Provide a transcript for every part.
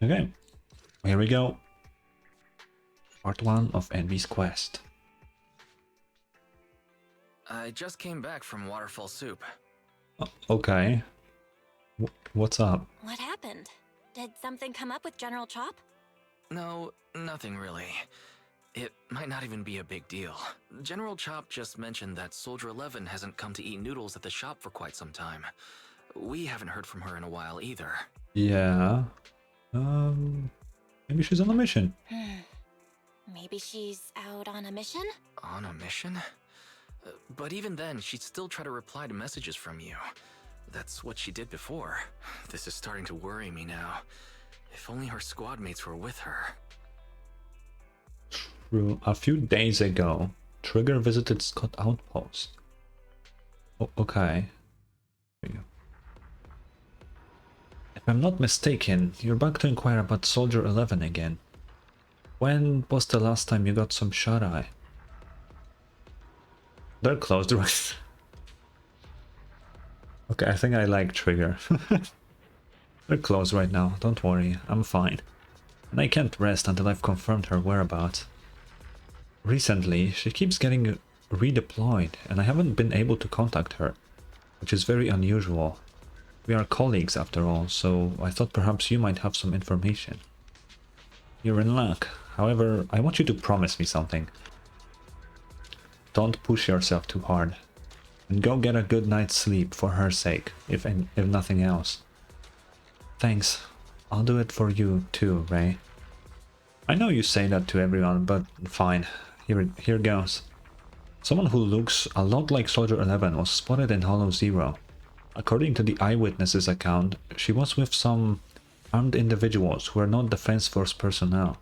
Okay, here we go. Part 1 of Anby's quest. I just came back from Waterfall Soup. Okay. What's up? What happened? Did something come up with General Chop? No, nothing really. It might not even be a big deal. General Chop just mentioned that Soldier 11 hasn't come to eat noodles at the shop for quite some time. We haven't heard from her in a while either. Yeah. Maybe she's on a mission. Maybe she's out on a mission? On a mission? But even then, she'd still try to reply to messages from you. That's what she did before. This is starting to worry me now. If only her squad mates were with her. True. A few days ago, Trigger visited Scott Outpost. Okay. If I'm not mistaken, you're back to inquire about Soldier 11 again. When was the last time you got some shut-eye? They're closed, right? Okay, I think I like Trigger. They're closed right now, don't worry, I'm fine. And I can't rest until I've confirmed her whereabouts. Recently, she keeps getting redeployed, and I haven't been able to contact her, which is very unusual. We are colleagues after all, so I thought perhaps you might have some information. You're in luck. However, I want you to promise me something. Don't push yourself too hard. And go get a good night's sleep for her sake, if nothing else. Thanks. I'll do it for you too, Ray. I know you say that to everyone, but fine. Here goes. Someone who looks a lot like Soldier 11 was spotted in Hollow Zero. According to the eyewitness's account, she was with some armed individuals who are not Defense Force personnel.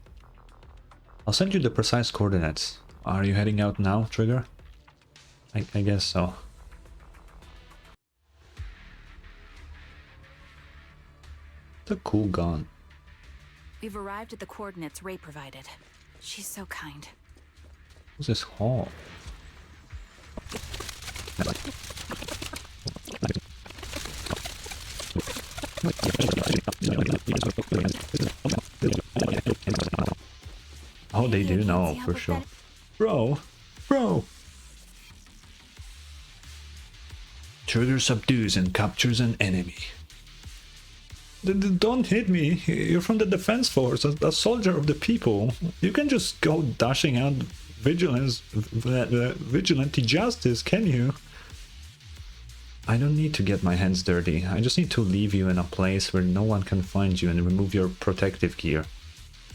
I'll send you the precise coordinates. Are you heading out now, Trigger? I guess so. It's a cool gun. We've arrived at the coordinates Ray provided. She's so kind. What's this hall? Oh, they do know for sure. Bro! Trigger subdues and captures an enemy. Don't hit me. You're from the Defense Force, a soldier of the people. You can just go dashing out vigilante justice, can you? I don't need to get my hands dirty. I just need to leave you in a place where no one can find you and remove your protective gear.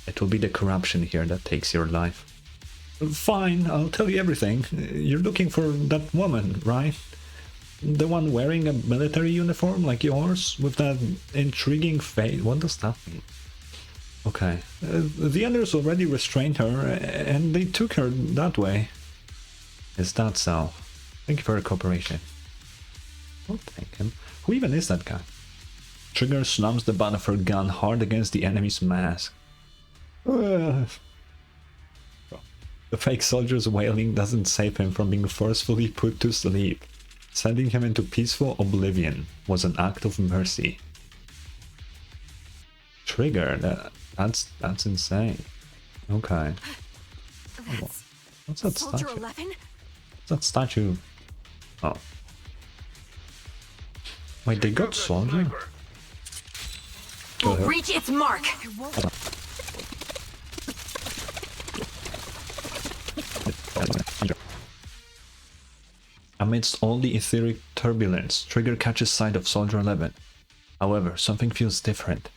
It will be the corruption here that takes your life. Fine, I'll tell you everything. You're looking for that woman, right? The one wearing a military uniform like yours, with that intriguing face. What does that mean? Okay. The others already restrained her, and they took her that way. Is that so? Thank you for your cooperation. Don't thank him. Who even is that guy? Trigger slams the butt of her gun hard against the enemy's mask. The fake soldier's wailing doesn't save him from being forcefully put to sleep. Sending him into peaceful oblivion was an act of mercy. Trigger, that's insane. Okay. What's that Soldier statue? 11? What's that statue? Oh. Wait, they got soldier? Go ahead. Reach its mark! Amidst all the etheric turbulence, Trigger catches sight of Soldier 11. However, something feels different.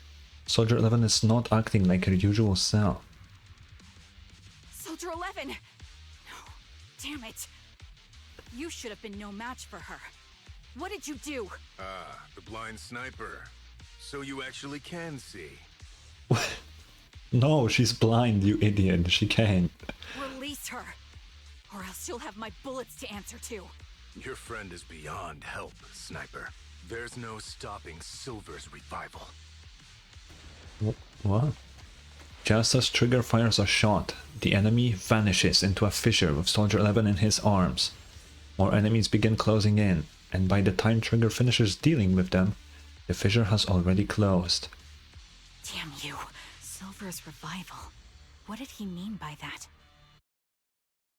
Soldier 11 is not acting like her usual self. Soldier 11! No, damn it. You should have been no match for her. What did you do? Ah, the blind sniper. So you actually can see. No, she's blind, you idiot. She can't. Release her, or else you'll have my bullets to answer to. Your friend is beyond help, Sniper. There's no stopping Silver's revival. What? Just as Trigger fires a shot, the enemy vanishes into a fissure with Soldier 11 in his arms. More enemies begin closing in, and by the time Trigger finishes dealing with them, the fissure has already closed. Damn you. Silver's revival. What did he mean by that?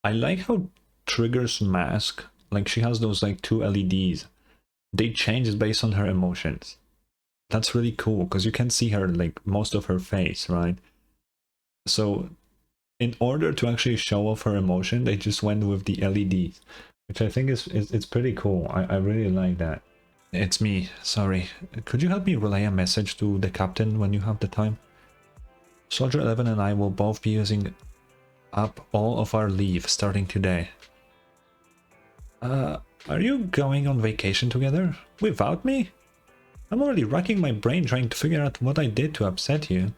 I like how Trigger's mask, like she has those like 2 LEDs. They change based on her emotions. That's really cool because you can see her like most of her face, right? So in order to actually show off her emotion, they just went with the LEDs, which I think is it's pretty cool. I really like that. It's me, sorry. Could you help me relay a message to the captain when you have the time? Soldier 11 and I will both be using up all of our leave starting today. Are you going on vacation together? Without me? I'm already racking my brain trying to figure out what I did to upset you.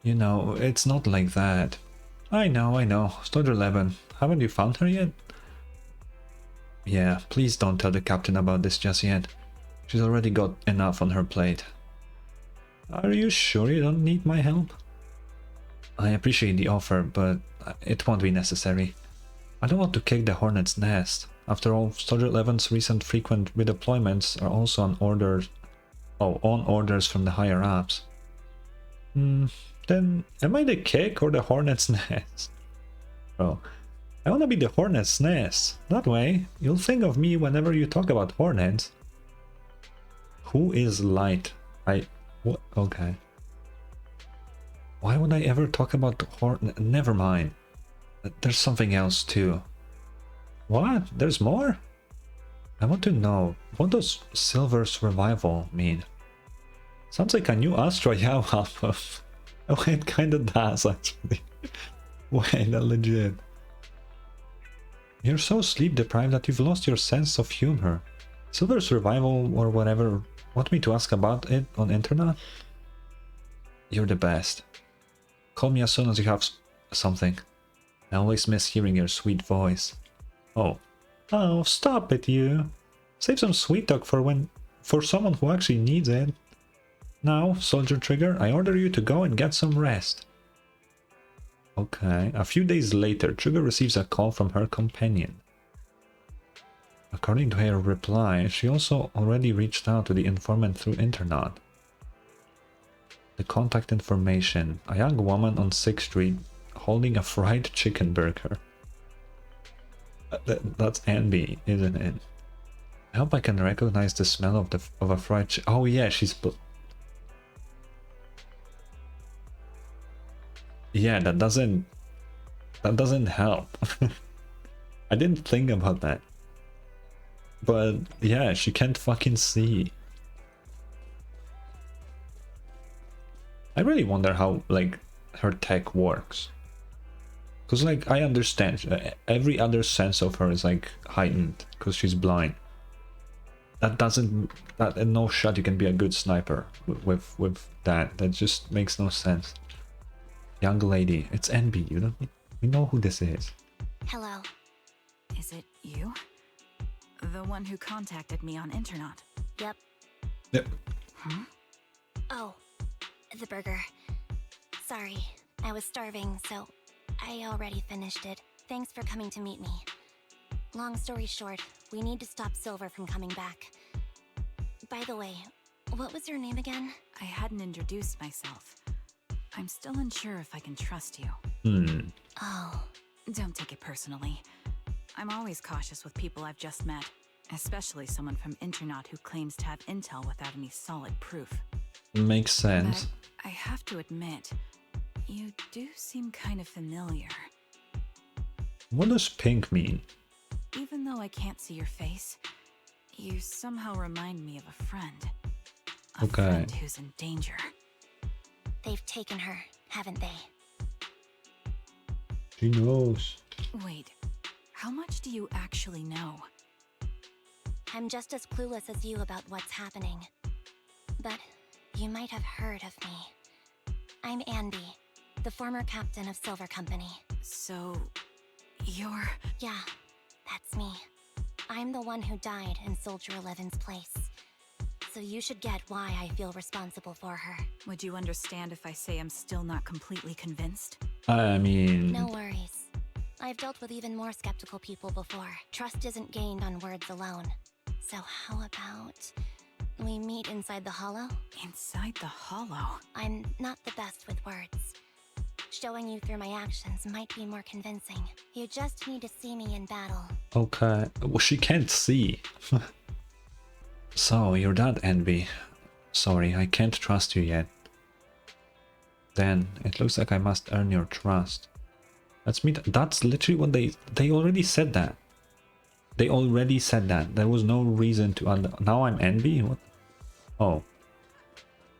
You know, it's not like that. I know. Soldier 11, haven't you found her yet? Yeah, please don't tell the captain about this just yet. She's already got enough on her plate. Are you sure you don't need my help? I appreciate the offer, but it won't be necessary. I don't want to kick the hornet's nest. After all, Soldier 11's recent frequent redeployments are also on orders from the higher ups. Then am I the kick or the hornet's nest? Oh, I want to be the hornet's nest. That way, you'll think of me whenever you talk about hornets. Who is Light? What? Okay. Why would I ever talk about the hornet? Never mind. There's something else too. What? There's more? I want to know, what does Silver's revival mean? Sounds like a new Astro Yao album. Oh, it kinda does actually. Wait, legit. You're so sleep deprived that you've lost your sense of humor. Silver's revival or whatever, want me to ask about it on internet? You're the best. Call me as soon as you have something. I always miss hearing your sweet voice. Oh, stop it, you. Save some sweet talk for someone who actually needs it. Now, Soldier Trigger, I order you to go and get some rest. Okay. A few days later, Trigger receives a call from her companion. According to her reply, she also already reached out to the informant through internet. The contact information: a young woman on 6th Street holding a fried chicken burger. That's Anby, isn't it? I hope I can recognize the smell of a fried chicken. Oh yeah, she's... Yeah, that doesn't help. I didn't think about that. But yeah, she can't fucking see. I really wonder how, like, her tech works. Because, like, I understand every other sense of her is, like, heightened because she's blind. That in no shot you can be a good sniper with that. That just makes no sense. Young lady, it's Anby. You know who this is. Hello. Is it you? The one who contacted me on internet? Yep. Yep. Huh? Oh, the burger. Sorry, I was starving, so I already finished it. Thanks for coming to meet me. Long story short, we need to stop Silver from coming back. By the way, what was your name again? I hadn't introduced myself. I'm still unsure if I can trust you. Oh. Don't take it personally. I'm always cautious with people I've just met, especially someone from internet who claims to have intel without any solid proof. Makes sense. But I have to admit, you do seem kind of familiar. What does pink mean? Even though I can't see your face, you somehow remind me of a friend. A friend who's in danger. They've taken her, haven't they? She knows. Wait, how much do you actually know? I'm just as clueless as you about what's happening. But you might have heard of me. I'm Anby, the former captain of Silver Company. So, you're... Yeah, that's me. I'm the one who died in Soldier 11's place. So you should get why I feel responsible for her. Would you understand if I say I'm still not completely convinced? I mean... No worries. I've dealt with even more skeptical people before. Trust isn't gained on words alone. So how about... We meet inside the hollow? Inside the hollow? I'm not the best with words. Showing you through my actions might be more convincing. You just need to see me in battle. Okay. Well, she can't see. So, you're that Anby. Sorry, I can't trust you yet. Then, it looks like I must earn your trust. Let's meet. That's literally what they already said that. They already said that. There was no reason to... Now I'm Anby? What? Oh.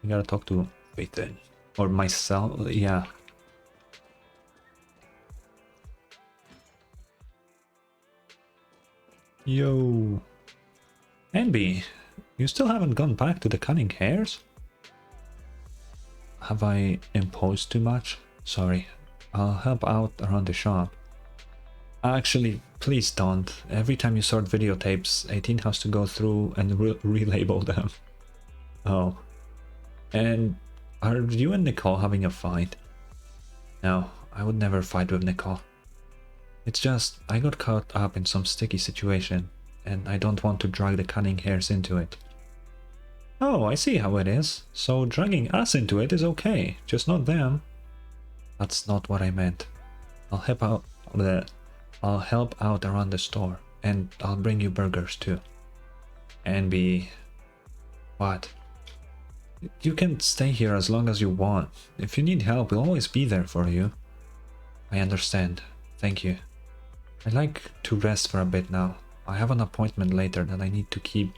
I gotta talk to Ethan. Or myself. Yeah. Yo. Anby, you still haven't gone back to the cunning hares? Have I imposed too much? Sorry. I'll help out around the shop. Actually, please don't. Every time you sort videotapes, 18 has to go through and relabel them. Oh. And are you and Nicole having a fight? No, I would never fight with Nicole. It's just, I got caught up in some sticky situation, and I don't want to drag the cunning hares into it. Oh, I see how it is. So dragging us into it is okay, just not them. That's not what I meant. I'll help out around the store, and I'll bring you burgers too. Anby... What? You can stay here as long as you want. If you need help, we'll always be there for you. I understand. Thank you. I'd like to rest for a bit now. I have an appointment later that I need to keep.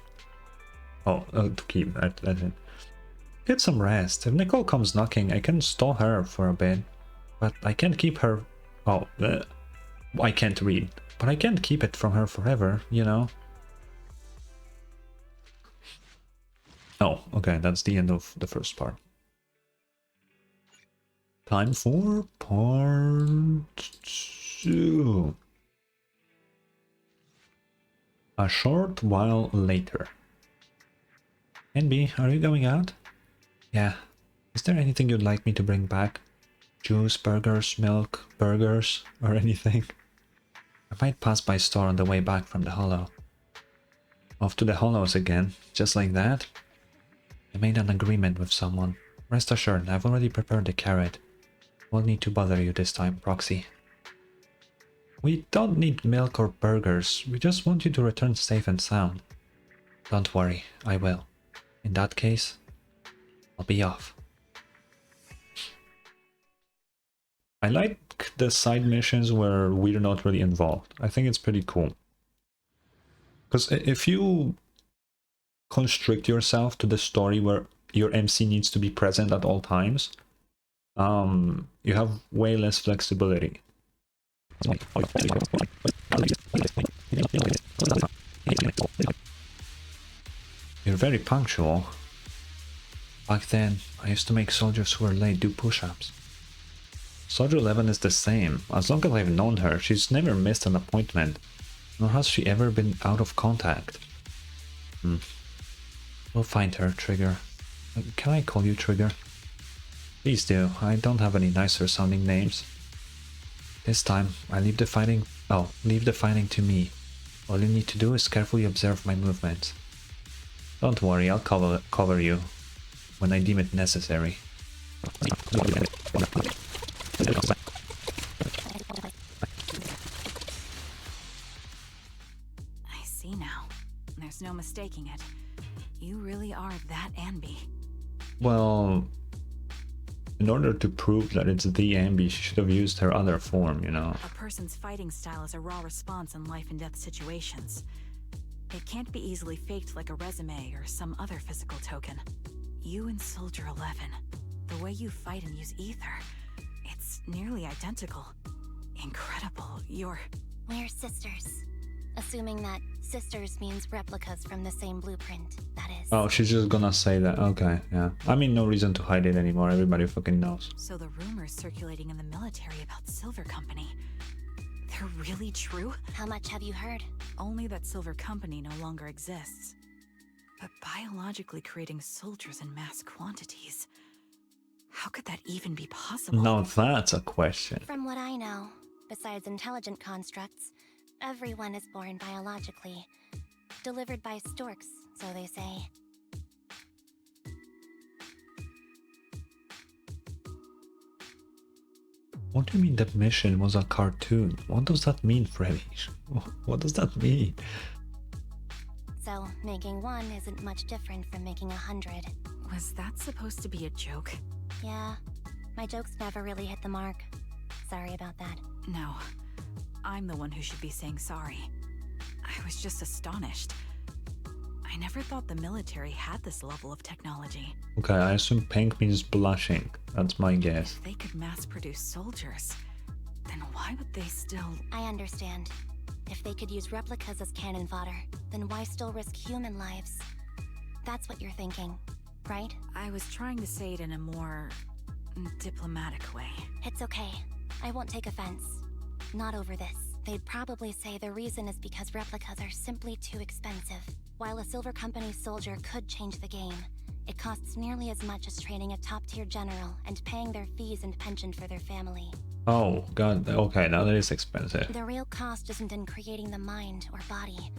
Get some rest. If Nicole comes knocking, I can stall her for a bit. But I can't keep her... I can't read. But I can't keep it from her forever, you know? Oh, okay, that's the end of the first part. Time for part 2. A short while later. Anby, are you going out? Yeah. Is there anything you'd like me to bring back? Juice, burgers, milk, burgers, or anything? I might pass by store on the way back from the hollow. Off to the hollows again, just like that? I made an agreement with someone. Rest assured, I've already prepared the carrot. Won't need to bother you this time, Proxy. We don't need milk or burgers, we just want you to return safe and sound. Don't worry, I will. In that case, I'll be off. I like the side missions where we're not really involved. I think it's pretty cool. Because if you constrict yourself to the story where your MC needs to be present at all times, you have way less flexibility. You're very punctual. Back then, I used to make soldiers who were late do push-ups. Soldier 11 is the same. As long as I've known her, she's never missed an appointment, nor has she ever been out of contact. We'll find her, Trigger. Can I call you Trigger? Please do. I don't have any nicer sounding names. This time, I leave the fighting to me. All you need to do is carefully observe my movements. Don't worry, I'll cover you when I deem it necessary. I see now. There's no mistaking it. You really are that Anby. Well, in order to prove that it's the Anby, she should have used her other form, you know. A person's fighting style is a raw response in life and death situations. It can't be easily faked like a resume or some other physical token. You and Soldier 11, the way you fight and use ether, it's nearly identical. Incredible, We're sisters. Assuming that sisters means replicas from the same blueprint, that is. Oh, she's just gonna say that. Okay, yeah. I mean, no reason to hide it anymore. Everybody fucking knows. So the rumors circulating in the military about Silver Company, they're really true? How much have you heard? Only that Silver Company no longer exists. But biologically creating soldiers in mass quantities, how could that even be possible? Now that's a question. From what I know, besides intelligent constructs, everyone is born biologically. Delivered by storks, so they say. What do you mean that mission was a cartoon? What does that mean, Freddy? What does that mean? So, making one isn't much different from making 100. Was that supposed to be a joke? Yeah, my jokes never really hit the mark. Sorry about that. No. I'm the one who should be saying sorry. I was just astonished. I never thought the military had this level of technology. Okay, I assume pink means blushing. That's my guess. If they could mass-produce soldiers, then why would they still... I understand. If they could use replicas as cannon fodder, then why still risk human lives? That's what you're thinking, right? I was trying to say it in a more... diplomatic way. It's okay. I won't take offense. Not over this. They'd probably say the reason is because replicas are simply too expensive. While a Silver Company soldier could change the game, it costs nearly as much as training a top-tier general and paying their fees and pension for their family. Oh, god, okay, now that is expensive. The real cost isn't in creating the mind or body,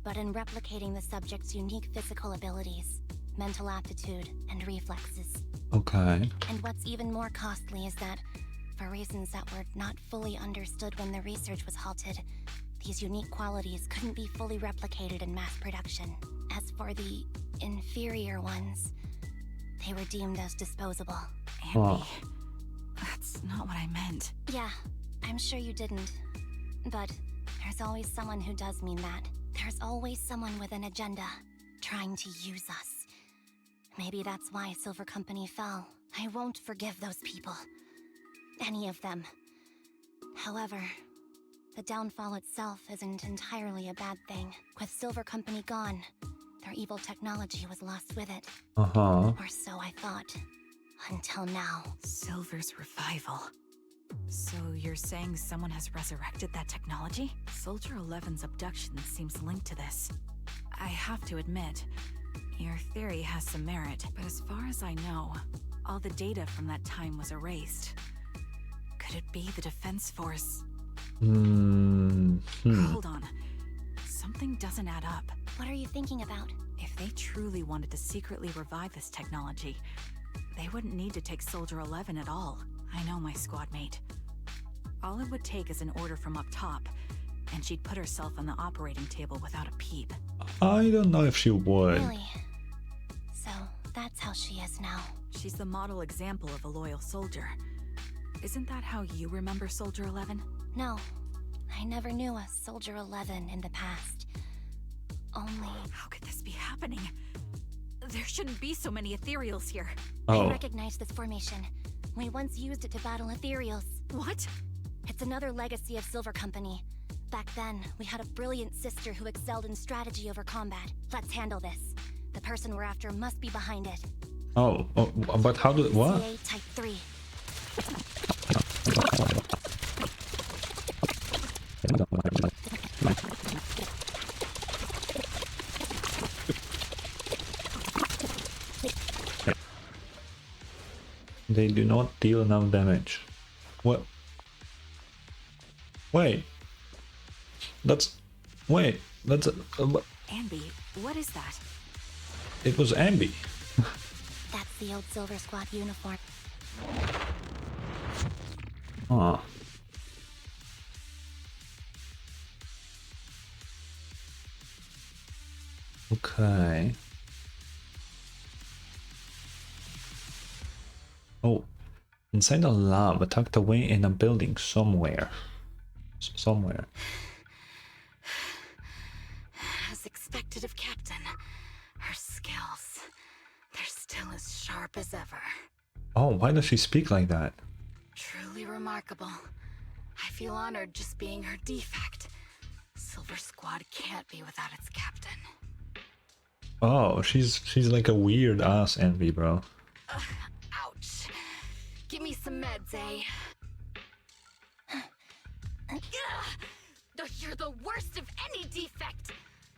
but in replicating the subject's unique physical abilities, mental aptitude, and reflexes. Okay. And what's even more costly is that, for reasons that were not fully understood when the research was halted, these unique qualities couldn't be fully replicated in mass production. As for the inferior ones, they were deemed as disposable. Anby, that's not what I meant. Yeah, I'm sure you didn't. But there's always someone who does mean that. There's always someone with an agenda, trying to use us. Maybe that's why Silver Company fell. I won't forgive those people. Any of them. However, the downfall itself isn't entirely a bad thing. With Silver Company gone, their evil technology was lost with it. Uh-huh. Or so I thought. Until now. Silver's revival. So you're saying someone has resurrected that technology? Soldier 11's abduction seems linked to this. I have to admit, your theory has some merit, but as far as I know, all the data from that time was erased. Could it be the Defense Force? Hold on. Something doesn't add up. What are you thinking about? If they truly wanted to secretly revive this technology, they wouldn't need to take Soldier 11 at all. I know my squad mate. All it would take is an order from up top, and she'd put herself on the operating table without a peep. I don't know if she would. Really? So, that's how she is now. She's the model example of a loyal soldier. Isn't that how you remember Soldier 11? No, I never knew a Soldier 11 in the past. Only... How could this be happening? There shouldn't be so many ethereals here. Oh. I recognize this formation. We once used it to battle ethereals. What? It's another legacy of Silver Company. Back then, we had a brilliant sister who excelled in strategy over combat. Let's handle this. The person we're after must be behind it. Oh, but how do... What? CA Type 3. They do not deal enough damage. What? Wait. That's... Wait. That's... Anby, what is that? It was Anby. That's the old Silver Squad uniform. Ah. Okay. Oh, inside a lab, tucked away in a building somewhere. Somewhere. As expected of Captain, her skills, they're still as sharp as ever. Oh, why does she speak like that? Truly remarkable. I feel honored just being her defect. Silver Squad can't be without its captain. Oh, she's like a weird ass Anby, bro. Ouch. Give me some meds, eh? You're the worst of any defect!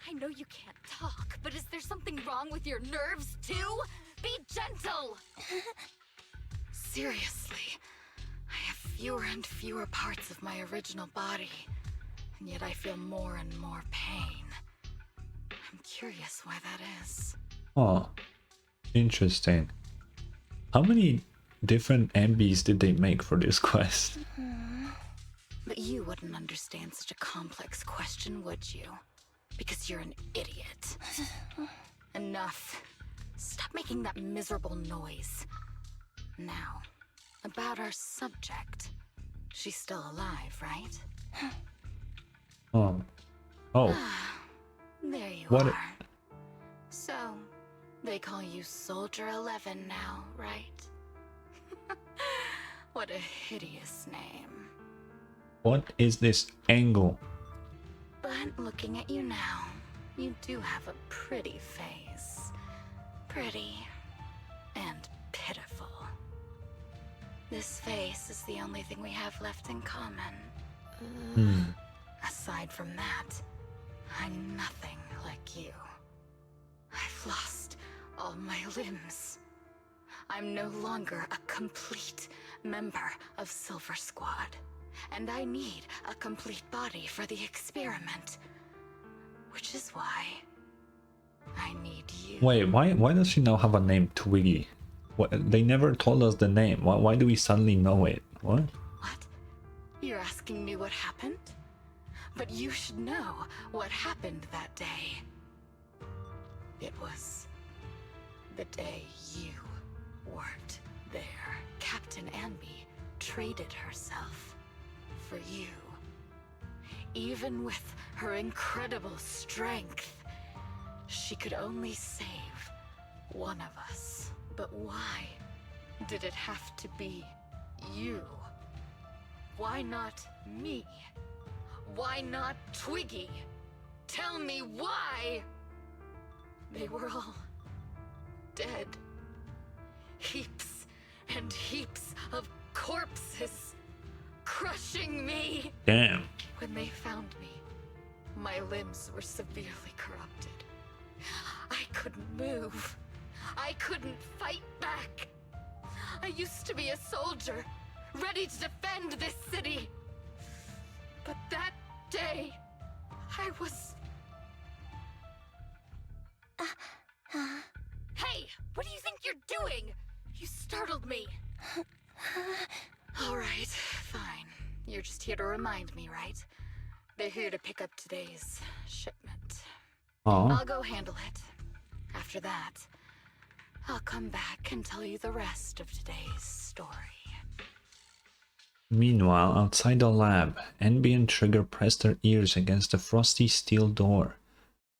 I know you can't talk, but is there something wrong with your nerves, too? Be gentle! Seriously, I have fewer and fewer parts of my original body, and yet I feel more and more pain. I'm curious why that is. Oh, interesting. How many different Anbys did they make for this quest? But you wouldn't understand such a complex question, would you? Because you're an idiot. Enough. Stop making that miserable noise. Now, about our subject. She's still alive, right? Oh, There you What are. So, they call you Soldier 11 now, right? What a hideous name. what is this angle? But looking at you now, you do have a pretty face. Pretty and pitiful. This face is the only thing we have left in common. Aside from that, I'm nothing like you. I've lost all my limbs. I'm no longer a complete member of Silver Squad. And I need a complete body for the experiment. Which is why I need you. Wait, why does she now have a name, Twiggy? What, they never told us the name. Why do we suddenly know it? What? What? You're asking me what happened? But you should know what happened that day. It was the day you weren't there. Captain Anby traded herself for you. Even with her incredible strength, she could only save one of us. But why did it have to be you? Why not me? Why not Twiggy? Tell me why! They were all dead. Heaps and heaps of corpses crushing me. Damn. When they found me, my limbs were severely corrupted. I couldn't move. I couldn't fight back. I used to be a soldier, ready to defend this city. But that day, I was... Hey, what do you think you're doing? You startled me. All right, fine. You're just here to remind me, right? They're here to pick up today's shipment. Aw. I'll go handle it. After that, I'll come back and tell you the rest of today's story. Meanwhile, outside the lab, Anby and Trigger press their ears against the frosty steel door,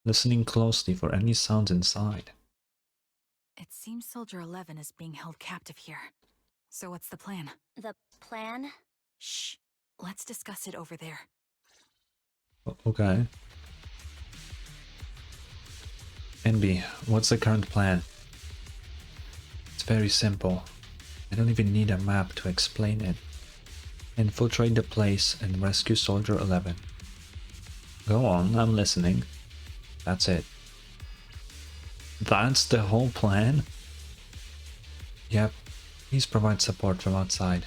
listening closely for any sounds inside. It seems Soldier 11 is being held captive here. So what's the plan? The plan? Shh. Let's discuss it over there. Okay. Anby, what's the current plan? It's very simple. I don't even need a map to explain it. Infiltrate the place and rescue Soldier 11. Go on, I'm listening. That's it. That's the whole plan? Yep, please provide support from outside.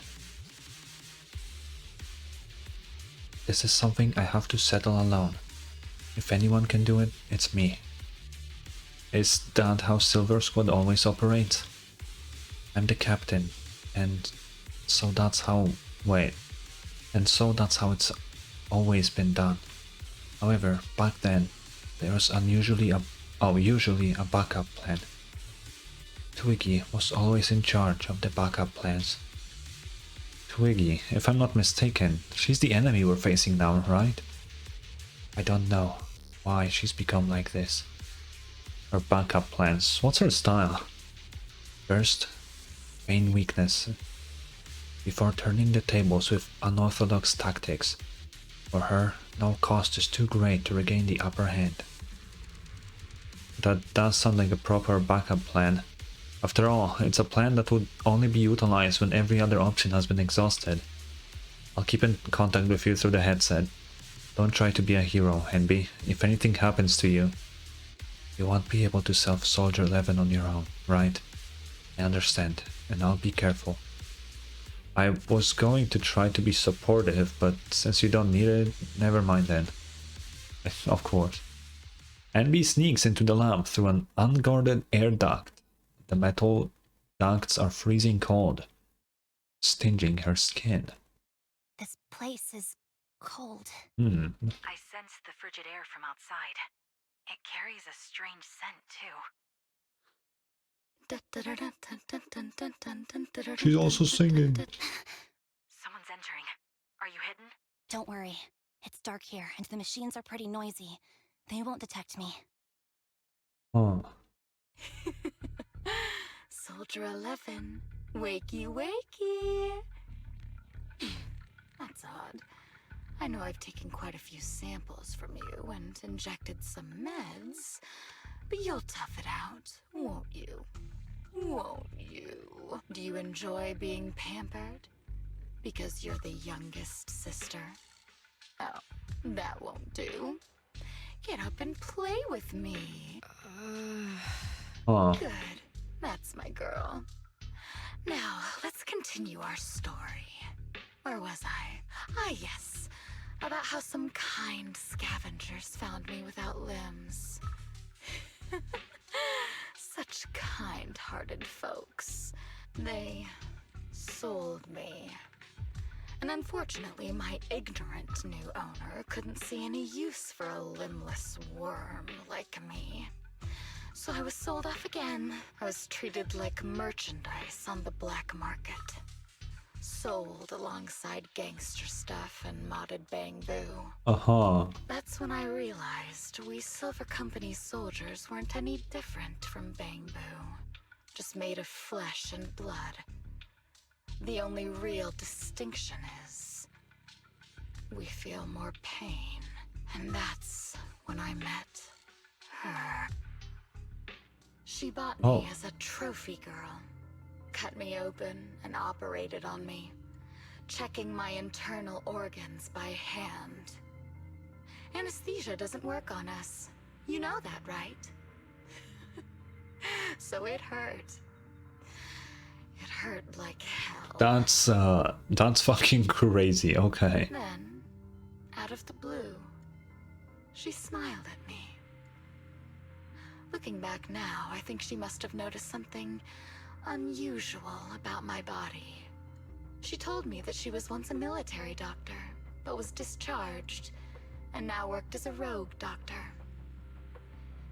This is something I have to settle alone. If anyone can do it, it's me. Is that how Silver Squad always operates? I'm the captain, and so that's how... wait. And so that's how it's always been done. However, back then, there was usually a backup plan. Twiggy was always in charge of the backup plans. Twiggy, if I'm not mistaken, she's the enemy we're facing now, right? I don't know why she's become like this. Her backup plans, what's her style? First, main weakness, before turning the tables with unorthodox tactics. For her, no cost is too great to regain the upper hand. That does sound like a proper backup plan. After all, it's a plan that would only be utilized when every other option has been exhausted. I'll keep in contact with you through the headset. Don't try to be a hero, Anby. If anything happens to you, you won't be able to save Soldier 11 on your own, right? I understand, and I'll be careful. I was going to try to be supportive, but since you don't need it, never mind then. Of course. Anby sneaks into the lab through an unguarded air duct. The metal ducts are freezing cold, stinging her skin. This place is cold. I sense the frigid air from outside. It carries a strange scent, too. She's also singing. Someone's entering. Are you hidden? Don't worry. It's dark here, and the machines are pretty noisy. They won't detect me. Oh. Soldier 11, wakey wakey. That's odd. I know I've taken quite a few samples from you and injected some meds, but you'll tough it out, won't you? Won't you? Do you enjoy being pampered? Because you're the youngest sister? Oh, that won't do. Get up and play with me. Oh. Good. That's my girl. Now, let's continue our story. Where was I? Ah, yes. About how some kind scavengers found me without limbs. Such kind-hearted folks. They sold me. And unfortunately, my ignorant new owner couldn't see any use for a limbless worm like me. So I was sold off again. I was treated like merchandise on the black market. Sold alongside gangster stuff and modded bamboo. That's when I realized we Silver Company soldiers weren't any different from bamboo. Just made of flesh and blood. The only real distinction is we feel more pain. And that's when I met her. She bought me as a trophy girl. Cut me open and operated on me, checking my internal organs by hand. Anesthesia doesn't work on us. You know that, right? So it hurt. It hurt like hell. That's fucking crazy, okay. Then, out of the blue, she smiled at me. Looking back now, I think she must have noticed something unusual about my body. She told me that she was once a military doctor, but was discharged, and now worked as a rogue doctor.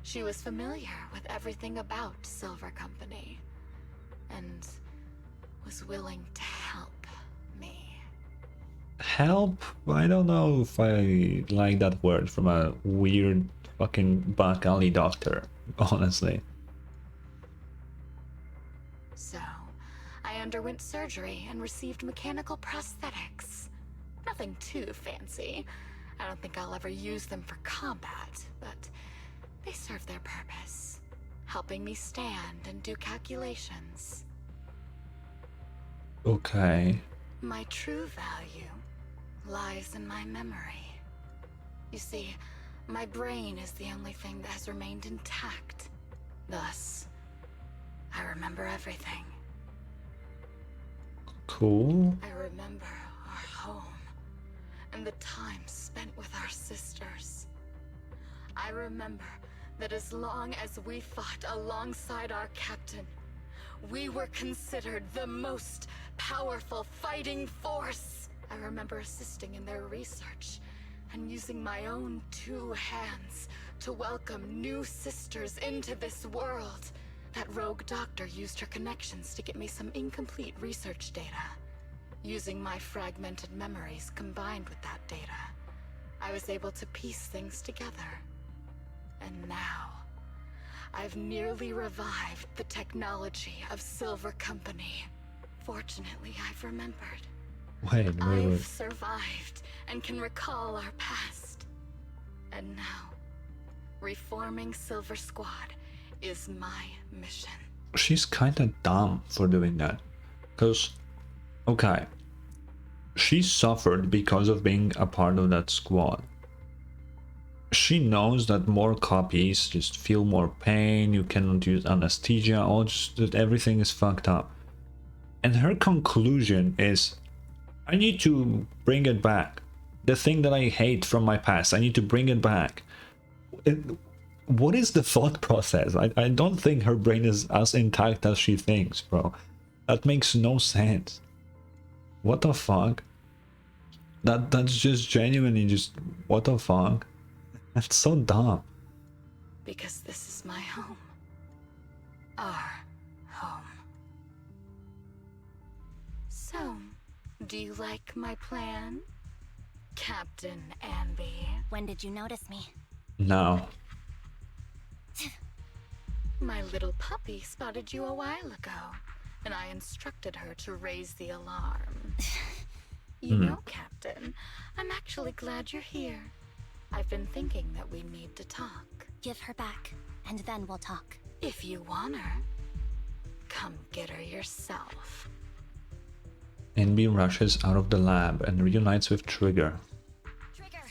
She was familiar with everything about Silver Company, and was willing to help me. Help? I don't know if I like that word from a weird fucking back alley doctor, honestly. So, I underwent surgery and received mechanical prosthetics. Nothing too fancy. I don't think I'll ever use them for combat, but they serve their purpose, helping me stand and do calculations. Okay. My true value lies in my memory. You see, my brain is the only thing that has remained intact. Thus, I remember everything. Cool. I remember our home and the time spent with our sisters. I remember that as long as we fought alongside our captain, we were considered the most powerful fighting force. I remember assisting in their research and using my own 2 hands to welcome new sisters into this world. That rogue doctor used her connections to get me some incomplete research data. Using my fragmented memories combined with that data, I was able to piece things together. And now, I've nearly revived the technology of Silver Company. Fortunately, I've remembered. Wait. I've survived and can recall our past. And now, reforming Silver Squad is my mission. She's kinda dumb for doing that. Because, okay, she suffered because of being a part of that squad. She knows that more copies just feel more pain, you cannot use anesthesia, all just that everything is fucked up. And her conclusion is, I need to bring it back. The thing that I hate from my past, I need to bring it back. What is the thought process? I don't think her brain is as intact as she thinks, bro. That makes no sense. What the fuck? That's just genuinely just what the fuck? That's so dumb. Because this is my home. Our home. So, do you like my plan, Captain Anby? When did you notice me? No. My little puppy spotted you a while ago, and I instructed her to raise the alarm. You know, Captain, I'm actually glad you're here. I've been thinking that we need to talk. Give her back, and then we'll talk. If you want her, come get her yourself. Anby rushes out of the lab and reunites with Trigger. Trigger!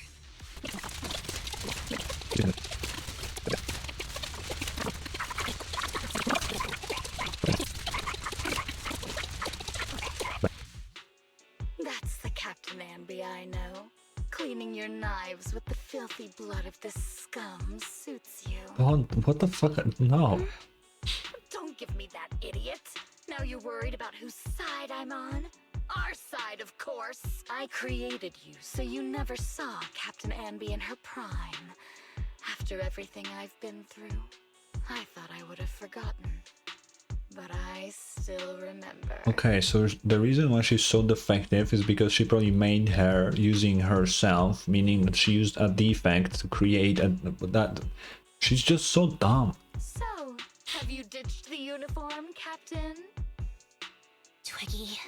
That's the Captain Anby I know. Cleaning your knives with the filthy blood of this scum suits you. Oh, what the fuck? No. Don't give me that, idiot. Now you're worried about whose side I'm on? Our side, of course. I created you so you never saw Captain Anby in her prime. After everything I've been through, I thought I would have forgotten. But I still remember. Okay, so the reason why she's so defective is because she probably made her using herself, meaning that she used a defect to create that. She's just so dumb. So, have you ditched the uniform, Captain? Twiggy.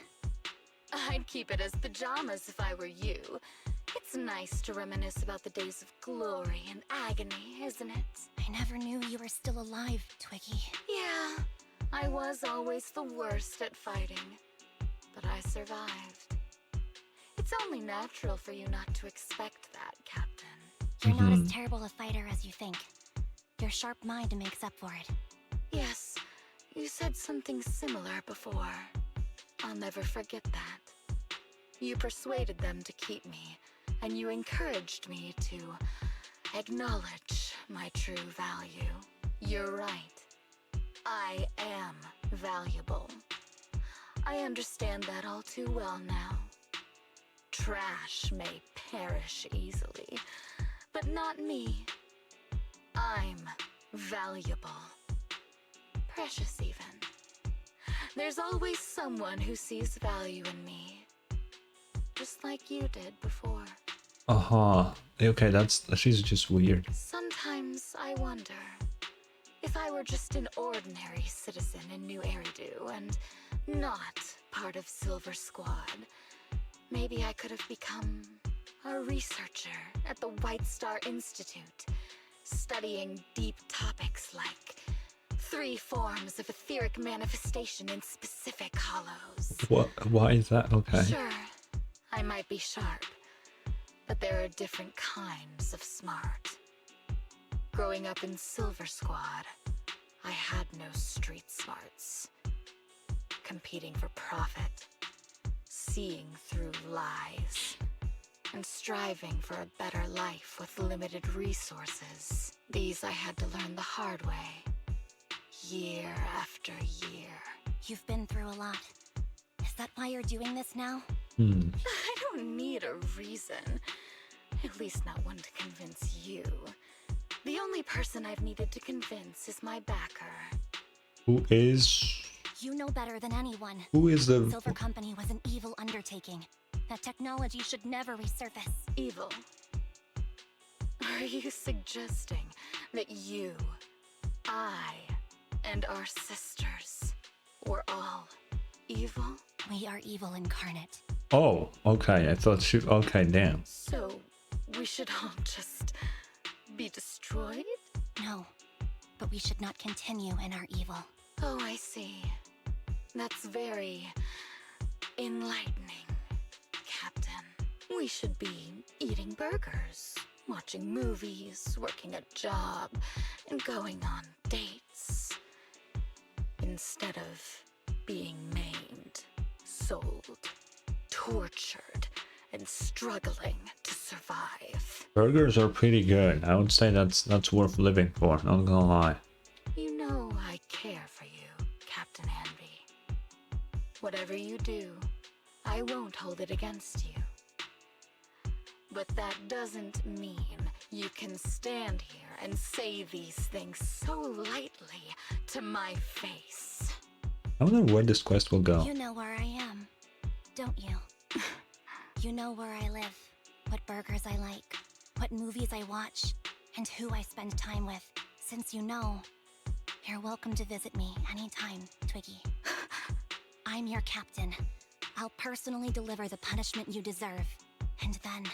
I'd keep it as pajamas if I were you. It's nice to reminisce about the days of glory and agony, isn't it? I never knew you were still alive, Twiggy. Yeah, I was always the worst at fighting, but I survived. It's only natural for you not to expect that, Captain. You're not as terrible a fighter as you think. Your sharp mind makes up for it. Yes, you said something similar before. I'll never forget that. You persuaded them to keep me, and you encouraged me to acknowledge my true value. You're right. I am valuable. I understand that all too well now. Trash may perish easily, but not me. I'm valuable. Precious even. There's always someone who sees value in me. Just like you did before. Okay, she's just weird. Sometimes I wonder if I were just an ordinary citizen in New Eridu and not part of Silver Squad, maybe I could have become a researcher at the White Star Institute, studying deep topics like 3 forms of etheric manifestation in specific hollows. What? Why is that? Okay. Sure, I might be sharp, but there are different kinds of smart. Growing up in Silver Squad, I had no street smarts. Competing for profit, seeing through lies, and striving for a better life with limited resources. These I had to learn the hard way, year after year. You've been through a lot. Is that why you're doing this now? I don't need a reason. At least not one to convince you. The only person I've needed to convince is my backer. Who is? You know better than anyone. Who is the? Silver Company was an evil undertaking. That technology should never resurface. Evil? Are you suggesting that you, I, and our sisters were all evil? We are evil incarnate. Oh, okay. I thought she. Okay, damn. So, we should all just be destroyed? No, but we should not continue in our evil. Oh, I see. That's very enlightening, Captain. We should be eating burgers, watching movies, working a job, and going on dates. Instead of being maimed, sold, tortured, and struggling to survive. Burgers are pretty good. I would say that's worth living for. Not gonna lie. You know I care for you, Captain Anby. Whatever you do, I won't hold it against you. But that doesn't mean you can stand here and say these things so lightly to my face. I wonder where this quest will go. You know where I am, don't you? You know where I live, what burgers I like, what movies I watch, and who I spend time with. Since you know, you're welcome to visit me anytime, Twiggy. I'm your captain. I'll personally deliver the punishment you deserve, and then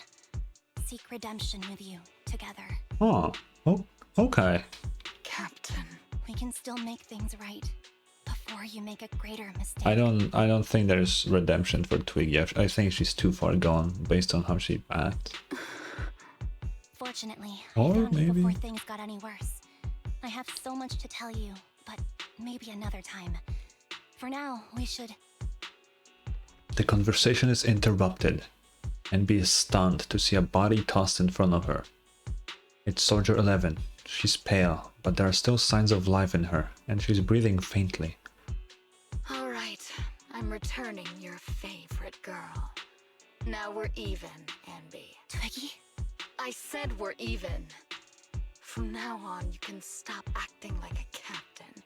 seek redemption with you together. Oh, okay. Captain. We can still make things right before you make a greater mistake. I don't think there's redemption for Twiggy. I think she's too far gone based on how she acts. Fortunately, Or I found you maybe- before things got any worse. I have so much to tell you, but maybe another time. For now, we should... The conversation is interrupted. Anby is stunned to see a body tossed in front of her. It's Soldier 11. She's pale, but there are still signs of life in her, and she's breathing faintly. All right, I'm returning your favorite girl. Now we're even, Anby. Twiggy? I said we're even. From now on, you can stop acting like a captain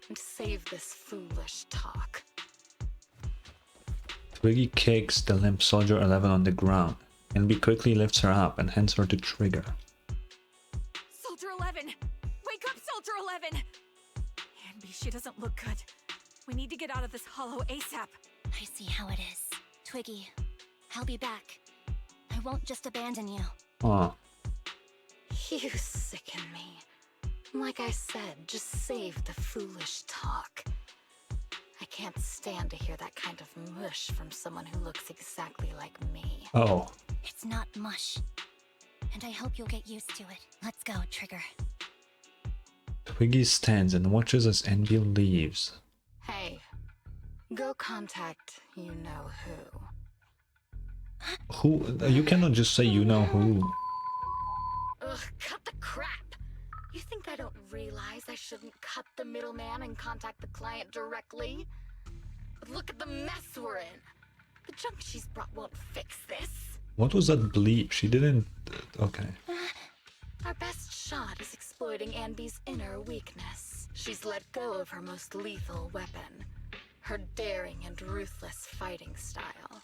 and save this foolish talk. Twiggy kicks the limp Soldier 11 on the ground. Anby quickly lifts her up and hands her to Trigger. Soldier 11! Wake up, Soldier 11! Anby, she doesn't look good. We need to get out of this hollow ASAP. I see how it is. Twiggy, I'll be back. I won't just abandon you. Aw, You sicken me. Like I said, just save the foolish talk. I can't stand to hear that kind of mush from someone who looks exactly like me. oh. It's not mush. And I hope you'll get used to it. Let's go, Trigger. Twiggy stands and watches as Anby leaves. Hey, go contact you-know-who. Who? You cannot just say you know who. Ugh, cut the crap! You think I don't realize I shouldn't cut the middleman and contact the client directly? But look at the mess we're in! The junk she's brought won't fix this. What was that bleep? She didn't... Okay. Our best shot is exploiting Anby's inner weakness. She's let go of her most lethal weapon, her daring and ruthless fighting style.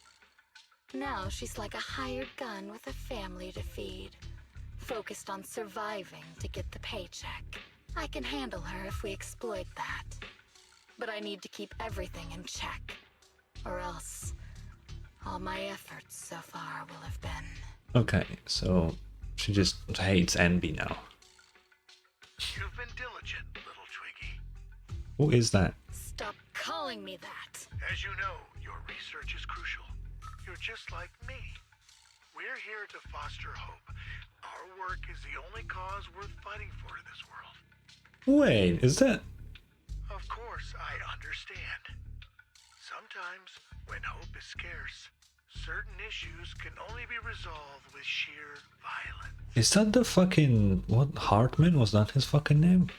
Now she's like a hired gun with a family to feed, focused on surviving to get the paycheck. I can handle her if we exploit that. But I need to keep everything in check, or else all my efforts so far will have been... Okay, so she just hates Anby now. You've been diligent, little Twiggy. Who is that? Stop calling me that! As you know, your research is crucial. You're just like me. We're here to foster hope. Our work is the only cause worth fighting for in this world. Wait, is that... Of course, I understand. Sometimes, when hope is scarce, certain issues can only be resolved with sheer violence. Is that the fucking... What? Hartman? Was that his fucking name?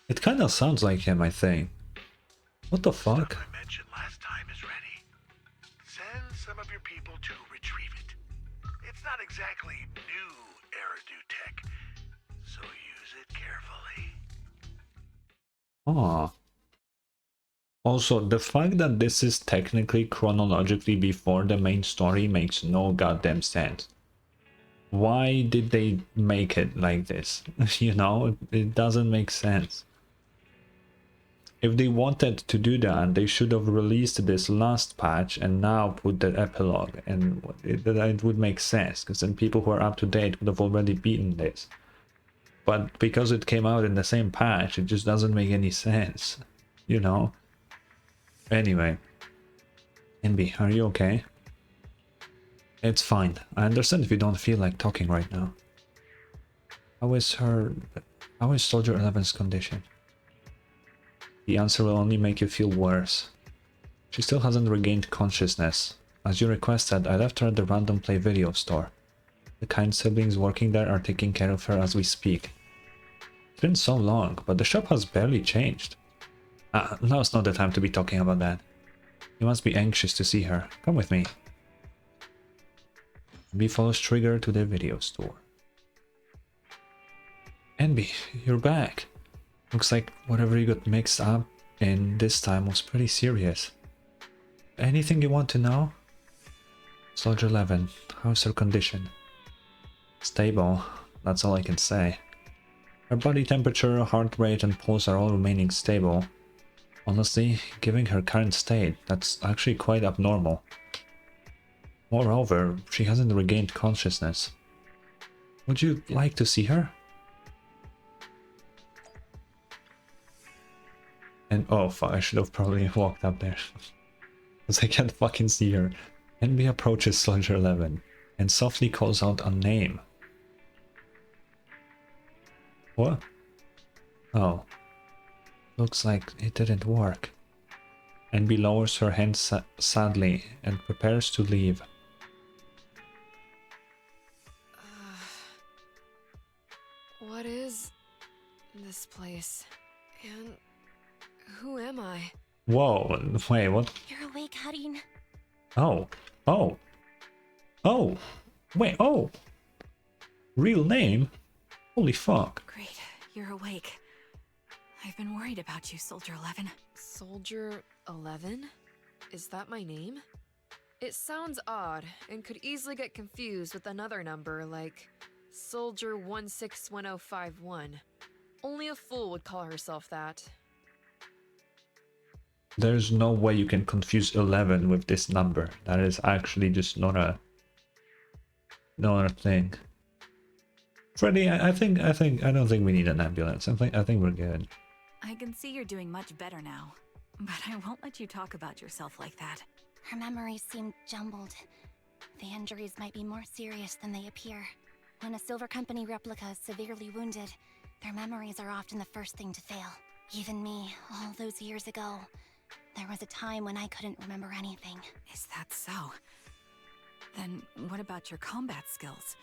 It kind of sounds like him, I think. What the fuck? Stuff I mentioned last time is ready. Send some of your people to retrieve it. It's not exactly new Eridu tech, so use it carefully. Aw. Also, the fact that this is technically chronologically before the main story makes no goddamn sense. Why did they make it like this? You know, it doesn't make sense. If they wanted to do that, they should have released this last patch and now put the epilogue, and it would make sense, because then people who are up to date would have already beaten this. But because it came out in the same patch, it just doesn't make any sense, you know? Anyway, Anby, are you okay? It's fine. I understand if you don't feel like talking right now. How is Soldier 11's condition? The answer will only make you feel worse. She still hasn't regained consciousness. As you requested, I left her at the Random Play video store. The kind siblings working there are taking care of her as we speak. It's been so long, but the shop has barely changed. Now's not the time to be talking about that. You must be anxious to see her. Come with me. Anby follows Trigger to the video store. Anby, you're back. Looks like whatever you got mixed up in this time was pretty serious. Anything you want to know? Soldier 11, how's her condition? Stable, that's all I can say. Her body temperature, heart rate and pulse are all remaining stable. Honestly, given her current state, that's actually quite abnormal. Moreover, she hasn't regained consciousness. Would you like to see her? And oh fuck, I should have probably walked up there. Because I can't fucking see her. Anby approaches Soldier 11 and softly calls out a name. What? Oh. Looks like it didn't work. Anby lowers her hand sadly and prepares to leave. What is this place? And who am I? Whoa, wait, what? You're awake, Harin. Oh. Oh. Oh. Wait, oh. Real name? Holy fuck. Great, you're awake. I've been worried about you, Soldier 11. Soldier 11? Is that my name? It sounds odd and could easily get confused with another number like Soldier 161051. Only a fool would call herself that. There's no way you can confuse 11 with this number. That is actually just not a thing. Freddy, I don't think we need an ambulance. I think we're good. I can see you're doing much better now, but I won't let you talk about yourself like that. Her memories seem jumbled. The injuries might be more serious than they appear. When a Silver Company replica is severely wounded, their memories are often the first thing to fail. Even me, all those years ago, there was a time when I couldn't remember anything. Is that so? Then what about your combat skills?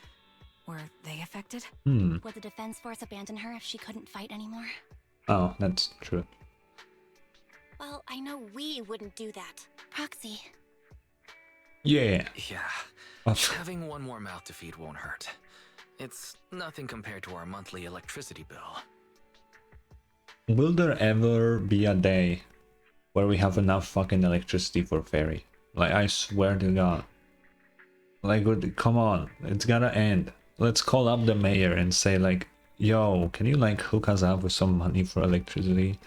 Were they affected? Hmm. Would the defense force abandon her if she couldn't fight anymore? Oh, that's true. Well, I know we wouldn't do that. Proxy. Yeah. Yeah. Having one more mouth to feed won't hurt. It's nothing compared to our monthly electricity bill. Will there ever be a day where we have enough fucking electricity for Fairy? Like, I swear to God. Like, come on, it's gotta end. Let's call up the mayor and say like, yo, can you like hook us up with some money for electricity?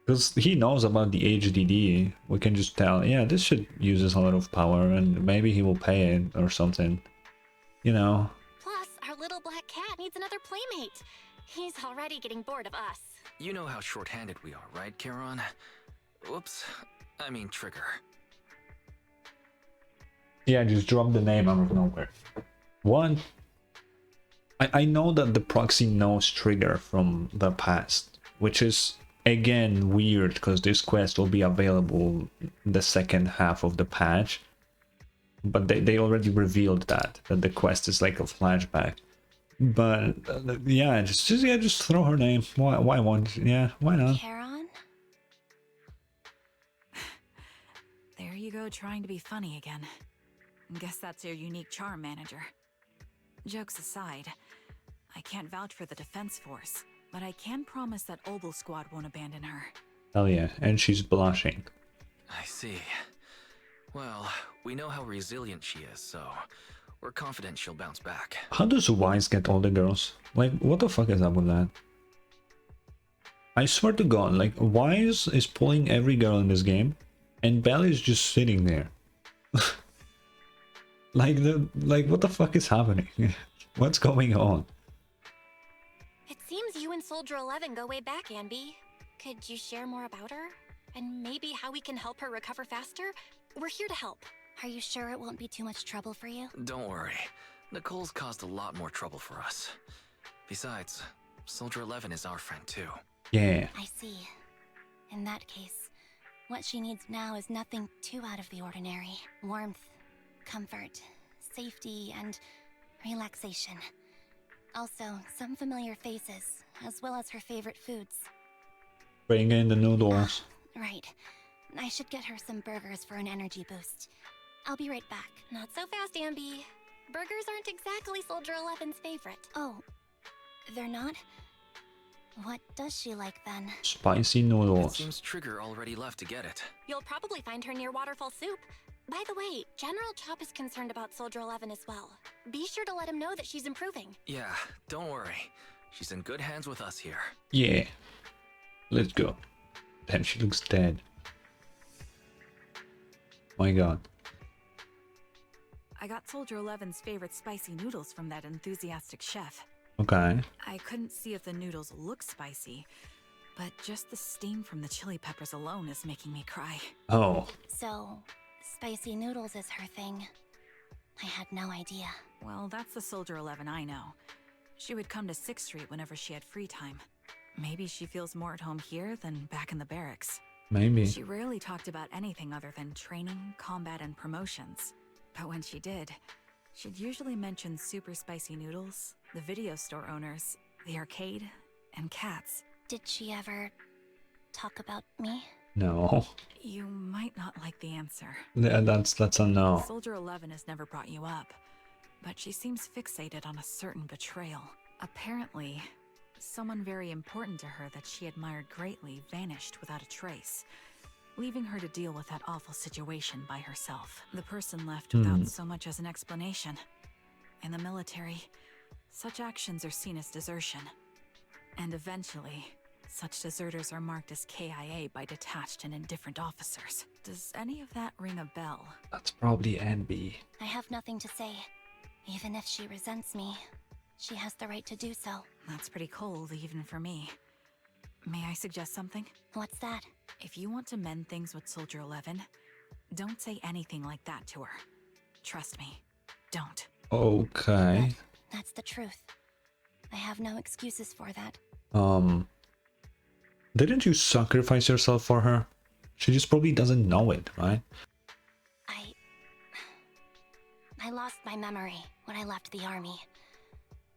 Because he knows about the HDD. We can just tell, yeah, this shit uses a lot of power and maybe he will pay it or something. You know? Plus, our little black cat needs another playmate. He's already getting bored of us. You know how short-handed we are, right, Charon? Whoops. I mean Trigger. Yeah, just drop the name out of nowhere. One, I know that the proxy knows Trigger from the past, which is again weird because this quest will be available the second half of the patch. But they already revealed that the quest is like a flashback. But yeah, just throw her name. Why won't? Yeah, why not? Charon? There you go, trying to be funny again. Guess that's your unique charm, manager. Jokes aside, I can't vouch for the defense force, but I can promise that Obel Squad won't abandon her. Hell yeah, and she's blushing. I see. Well, we know how resilient she is, so we're confident she'll bounce back. How does Wise get all the girls? Like, what the fuck is up with that? I swear to God, like, Wise is pulling every girl in this game, and Belle is just sitting there. Like, what the fuck is happening? What's going on? It seems you and Soldier 11 go way back, Anby. Could you share more about her? And maybe how we can help her recover faster? We're here to help. Are you sure it won't be too much trouble for you? Don't worry. Nicole's caused a lot more trouble for us. Besides, Soldier 11 is our friend too. Yeah. I see. In that case, what she needs now is nothing too out of the ordinary. Warmth, comfort, safety, and relaxation. Also, some familiar faces, as well as her favorite foods. Bring in the noodles. Right. I should get her some burgers for an energy boost. I'll be right back. Not so fast, Anby. Burgers aren't exactly Soldier 11's favorite. Oh, they're not? What does she like then? Spicy It noodles. seems Trigger already left to get it. You'll probably find her near Waterfall Soup. By the way, General Chop is concerned about Soldier 11 as well. Be sure to let him know that she's improving. Yeah, don't worry. She's in good hands with us here. Yeah. Let's go. Damn, she looks dead. My god. I got Soldier 11's favorite spicy noodles from that enthusiastic chef. Okay. I couldn't see if the noodles look spicy, but just the steam from the chili peppers alone is making me cry. Oh. So, spicy noodles is her thing. I had no idea. Well, that's the Soldier 11 I know. She would come to 6th Street whenever she had free time. Maybe she feels more at home here than back in the barracks. Maybe. She rarely talked about anything other than training, combat, and promotions. But when she did, she'd usually mention super spicy noodles, the video store owners, the arcade, and cats. Did she ever talk about me? No. You might not like the answer. Yeah, that's a no. Soldier 11 has never brought you up, but she seems fixated on a certain betrayal. Apparently, someone very important to her that she admired greatly vanished without a trace, leaving her to deal with that awful situation by herself. The person left without so much as an explanation. In the military, such actions are seen as desertion. And eventually, such deserters are marked as KIA by detached and indifferent officers. Does any of that ring a bell? That's probably Anby. I have nothing to say. Even if she resents me, she has the right to do so. That's pretty cold, even for me. May I suggest something? What's that? If you want to mend things with Soldier 11, don't say anything like that to her. Trust me, don't. Okay. That's the truth. I have no excuses for that. Didn't you sacrifice yourself for her? She just probably doesn't know it, right? I lost my memory when I left the army.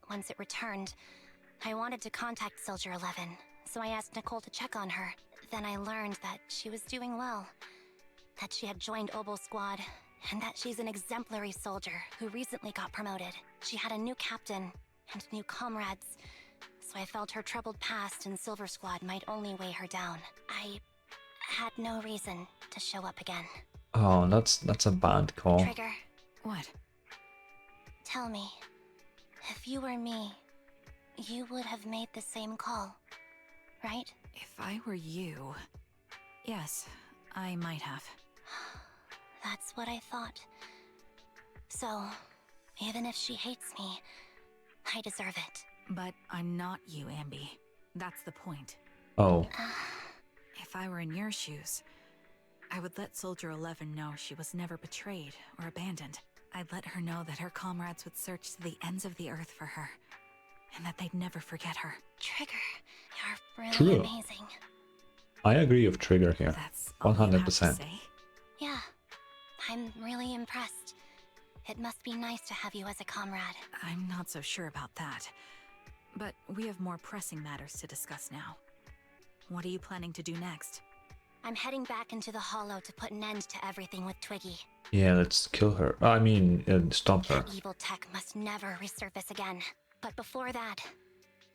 Once it returned, I wanted to contact Soldier 11, so I asked Nicole to check on her. Then I learned that she was doing well, that she had joined Obel Squad, and that she's an exemplary soldier who recently got promoted. She had a new captain and new comrades, so I felt her troubled past in Silver Squad might only weigh her down. I had no reason to show up again. Oh, that's a bad call. Trigger, What? tell me, if you were me, you would have made the same call, right? If I were you... Yes, I might have. That's what I thought. So, even if she hates me, I deserve it. But I'm not you, Anby. That's the point. Oh. If I were in your shoes, I would let Soldier 11 know she was never betrayed or abandoned. I'd let her know that her comrades would search to the ends of the earth for her, and that they'd never forget her. Trigger, you're really True. amazing. I agree with Trigger here. That's all you have to 100%. say? Yeah, I'm really impressed. It must be nice to have you as a comrade. I'm not so sure about that. But we have more pressing matters to discuss now. What are you planning to do next? I'm heading back into the Hollow to put an end to everything with Twiggy. Yeah, let's kill her. I mean, stop her. That evil tech must never resurface again. But before that,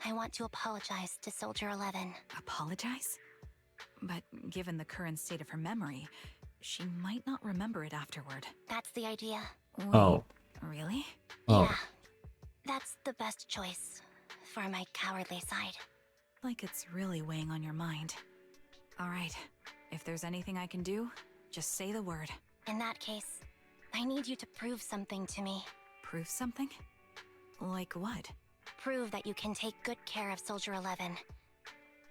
I want to apologize to Soldier 11. Apologize? But given the current state of her memory, she might not remember it afterward. That's the idea. Wait, Oh. really? Oh. Yeah, that's the best choice for my cowardly side. Like it's really weighing on your mind. Alright, if there's anything I can do, just say the word. In that case, I need you to prove something to me. Prove something? Like what? Prove that you can take good care of Soldier 11.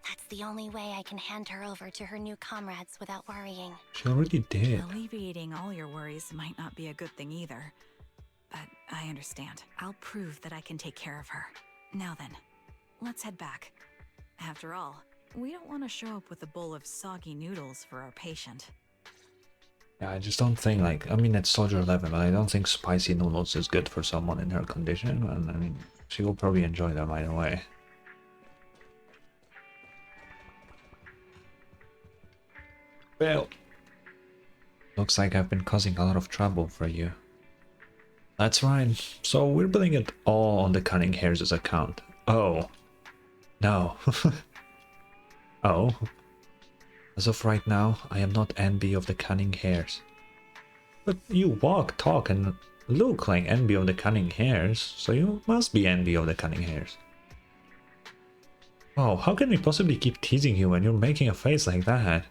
That's the only way I can hand her over to her new comrades without worrying. She already did. Alleviating all your worries might not be a good thing either. But I understand. I'll prove that I can take care of her. Now then, let's head back. After all, we don't want to show up with a bowl of soggy noodles for our patient. Yeah, I just don't think, like, I mean, it's Soldier 11, but I don't think spicy noodles is good for someone in her condition. And I mean, she will probably enjoy them either way. Well, looks like I've been causing a lot of trouble for you. That's right. So we're billing it all on the Cunning Hairs' account. Oh. No. Oh. As of right now, I am not Anby of the Cunning Hairs. But you walk, talk, and look like Anby of the Cunning Hairs, so you must be Anby of the Cunning Hairs. Oh, how can we possibly keep teasing you when you're making a face like that?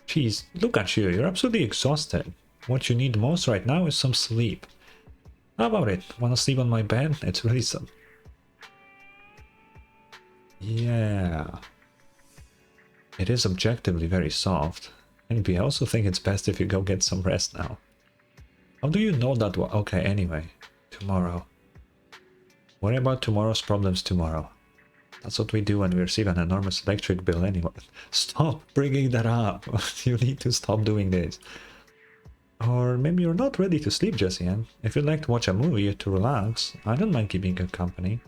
Jeez, look at you, you're absolutely exhausted. What you need most right now is some sleep. How about it? Wanna sleep on my bed? It's really some... Yeah... It is objectively very soft. And I also think it's best if you go get some rest now. How do you know that? Okay, anyway. Tomorrow. Worry about tomorrow's problems tomorrow. That's what we do when we receive an enormous electric bill anyway. Stop bringing that up. You need to stop doing this. Or maybe you're not ready to sleep just yet. If you'd like to watch a movie to relax, I don't mind keeping you company.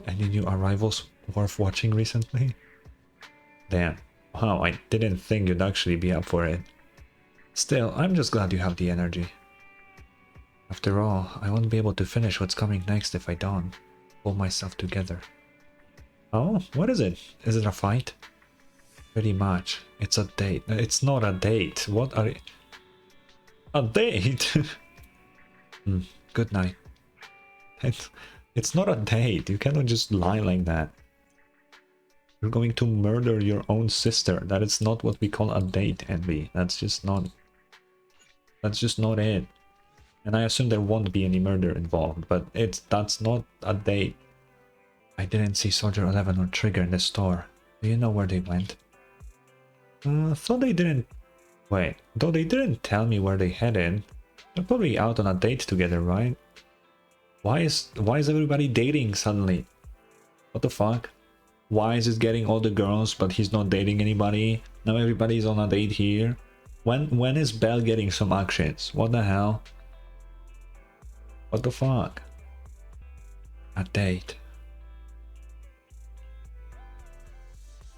Any new arrivals worth watching recently? Damn. Wow, I didn't think you'd actually be up for it. Still, I'm just glad you have the energy. After all, I won't be able to finish what's coming next if I don't pull myself together. Oh, what is it? Is it a fight? Pretty much. It's a date. It's not a date. What are you... A date? Good night. It's not a date. You cannot just lie like that. You're going to murder your own sister. That is not what we call a date, Anby. That's just not it. And I assume there won't be any murder involved, but that's not a date. I didn't see Soldier 11 or Trigger in the store. Do you know where they went? Thought they didn't... Wait, though they didn't tell me where they headed. They're probably out on a date together, right? Why is everybody dating suddenly? What the fuck? Why is it getting all the girls but he's not dating anybody? Now everybody's on a date here. When is Belle getting some actions? What the hell? What the fuck? A date.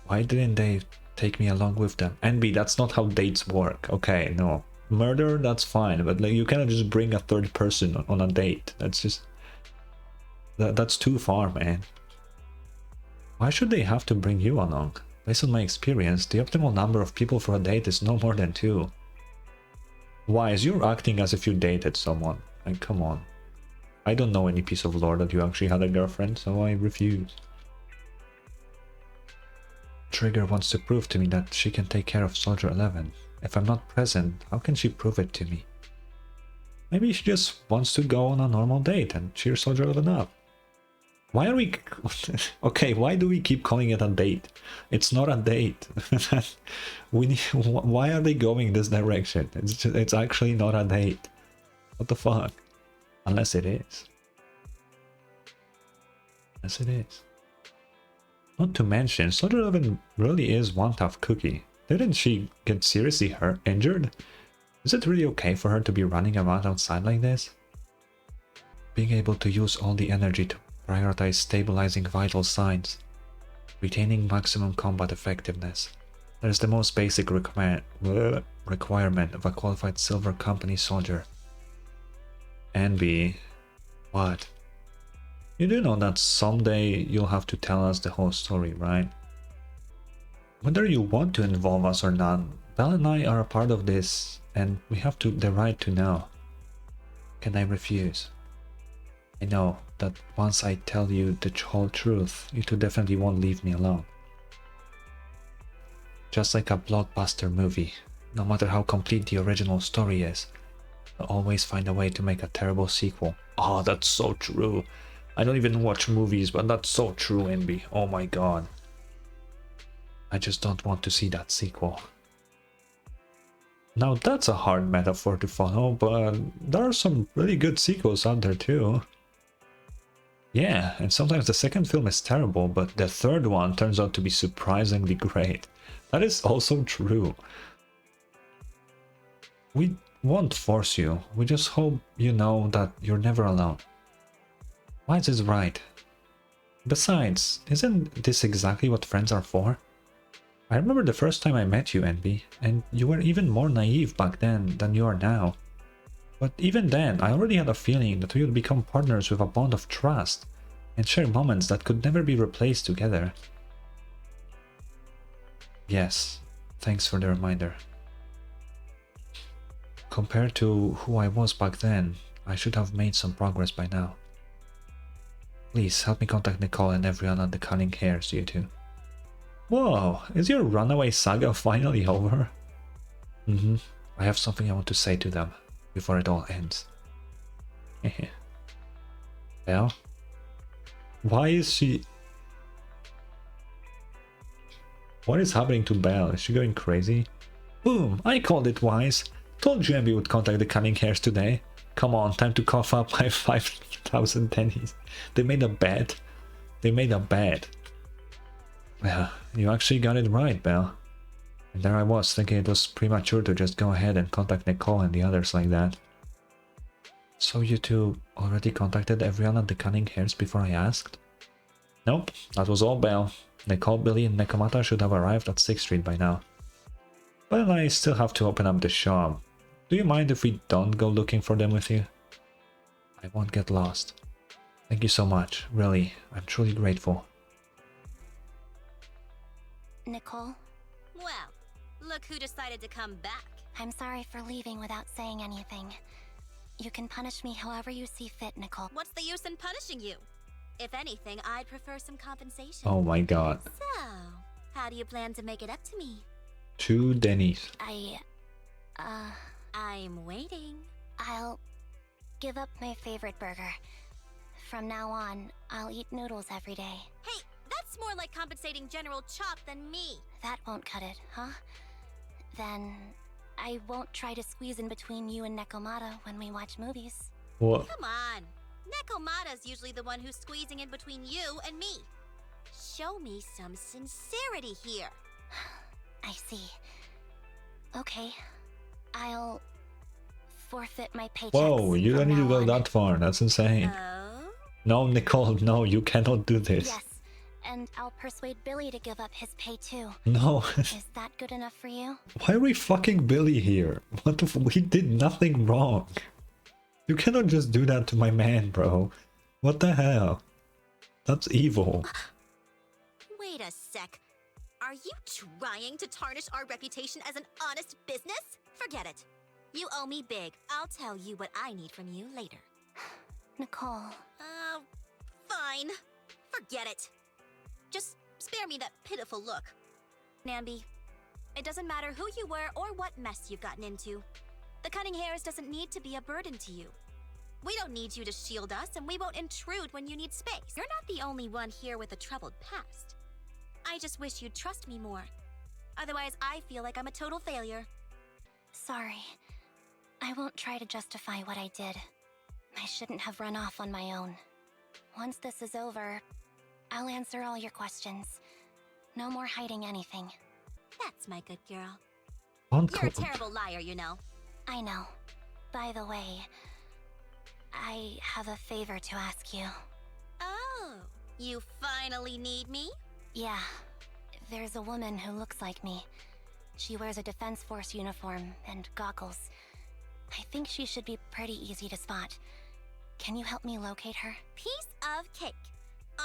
Why didn't they take me along with them? Anby, that's not how dates work. Okay, no. Murder, that's fine, but like you cannot just bring a third person on a date. That's just... That's too far, man. Why should they have to bring you along? Based on my experience, the optimal number of people for a date is no more than 2. Why is you acting as if you dated someone? Like, come on. I don't know any piece of lore that you actually had a girlfriend, so I refuse. Trigger wants to prove to me that she can take care of Soldier 11. If I'm not present, how can she prove it to me? Maybe she just wants to go on a normal date and cheer Soldier 11 up. Why are we... Okay, why do we keep calling it a date? It's not a date. Why are they going this direction? It's actually not a date. What the fuck? Unless it is. Unless it is. Not to mention, Soldier 11 really is one tough cookie. Didn't she get seriously injured? Is it really okay for her to be running around outside like this? Being able to use all the energy to prioritize stabilizing vital signs, retaining maximum combat effectiveness. That is the most basic requirement of a qualified Silver Company soldier. Anby, what? You do know that someday you'll have to tell us the whole story, right? Whether you want to involve us or not, Belle and I are a part of this, and we have the right to know. Can I refuse? I know that once I tell you the whole truth, you two definitely won't leave me alone. Just like a blockbuster movie, no matter how complete the original story is, they'll always find a way to make a terrible sequel. Oh, that's so true. I don't even watch movies, but that's so true, Anby. Oh my god. I just don't want to see that sequel. Now that's a hard metaphor to follow, but there are some really good sequels out there too. Yeah, and sometimes the second film is terrible, but the third one turns out to be surprisingly great. That is also true. We won't force you, we just hope you know that you're never alone. Why is this right? Besides, isn't this exactly what friends are for? I remember the first time I met you, Anby, and you were even more naive back then than you are now. But even then, I already had a feeling that we would become partners with a bond of trust and share moments that could never be replaced together. Yes, thanks for the reminder. Compared to who I was back then, I should have made some progress by now. Please help me contact Nicole and everyone at the Cunning Hairs, you two. Whoa, is your runaway saga finally over? I have something I want to say to them before it all ends. Belle? Why is she... What is happening to Belle? Is she going crazy? Boom! I called it wise. Told you Anby would contact the Cunning Hairs today. Come on, time to cough up my 5,000 pennies. They made a bet. They made a bet. Yeah, you actually got it right, Belle. And there I was, thinking it was premature to just go ahead and contact Nicole and the others like that. So you two already contacted everyone at the Cunning Hairs before I asked? Nope, that was all Belle. Nicole, Billy and Nekomata should have arrived at 6th Street by now. But I still have to open up the shop. Do you mind if we don't go looking for them with you? I won't get lost. Thank you so much, really, I'm truly grateful. Nicole, Well, look who decided to come back. I'm sorry for leaving without saying anything. You can punish me however you see fit, Nicole. What's the use in punishing you? If anything, I'd prefer some compensation. Oh my god. So, how do you plan to make it up to me? 2 Denny's. I'm waiting. I'll give up my favorite burger. From now on, I'll eat noodles every day. Hey, that's more like compensating General Chop than me. That won't cut it, huh? Then I won't try to squeeze in between you and Nekomata when we watch movies. What? Come on. Nekomata's usually the one who's squeezing in between you and me. Show me some sincerity here. I see. Okay. I'll forfeit my paychecks. Whoa, you don't from need to now go on. that far, that's insane. Oh? No, Nicole, no, you cannot do this. Yes, and I'll persuade Billy to give up his pay too. No. Is that good enough for you? Why are we fucking Billy here? What the we did nothing wrong. You cannot just do that to my man, bro. What the hell? That's evil. Wait a sec. Are you trying to tarnish our reputation as an honest business? Forget it. You owe me big. I'll tell you what I need from you later. Nicole. Fine. Forget it. Just spare me that pitiful look. Anby, it doesn't matter who you were or what mess you've gotten into. The Cunning Hairs doesn't need to be a burden to you. We don't need you to shield us, and we won't intrude when you need space. You're not the only one here with a troubled past. I just wish you'd trust me more. Otherwise, I feel like I'm a total failure. Sorry. I won't try to justify what I did. I shouldn't have run off on my own. Once this is over, I'll answer all your questions. No more hiding anything. That's my good girl. Uncle. You're a terrible liar, you know. I know. By the way, I have a favor to ask you. Oh, you finally need me? Yeah. There's a woman who looks like me. She wears a Defense Force uniform and goggles. I think she should be pretty easy to spot. Can you help me locate her? Piece of cake.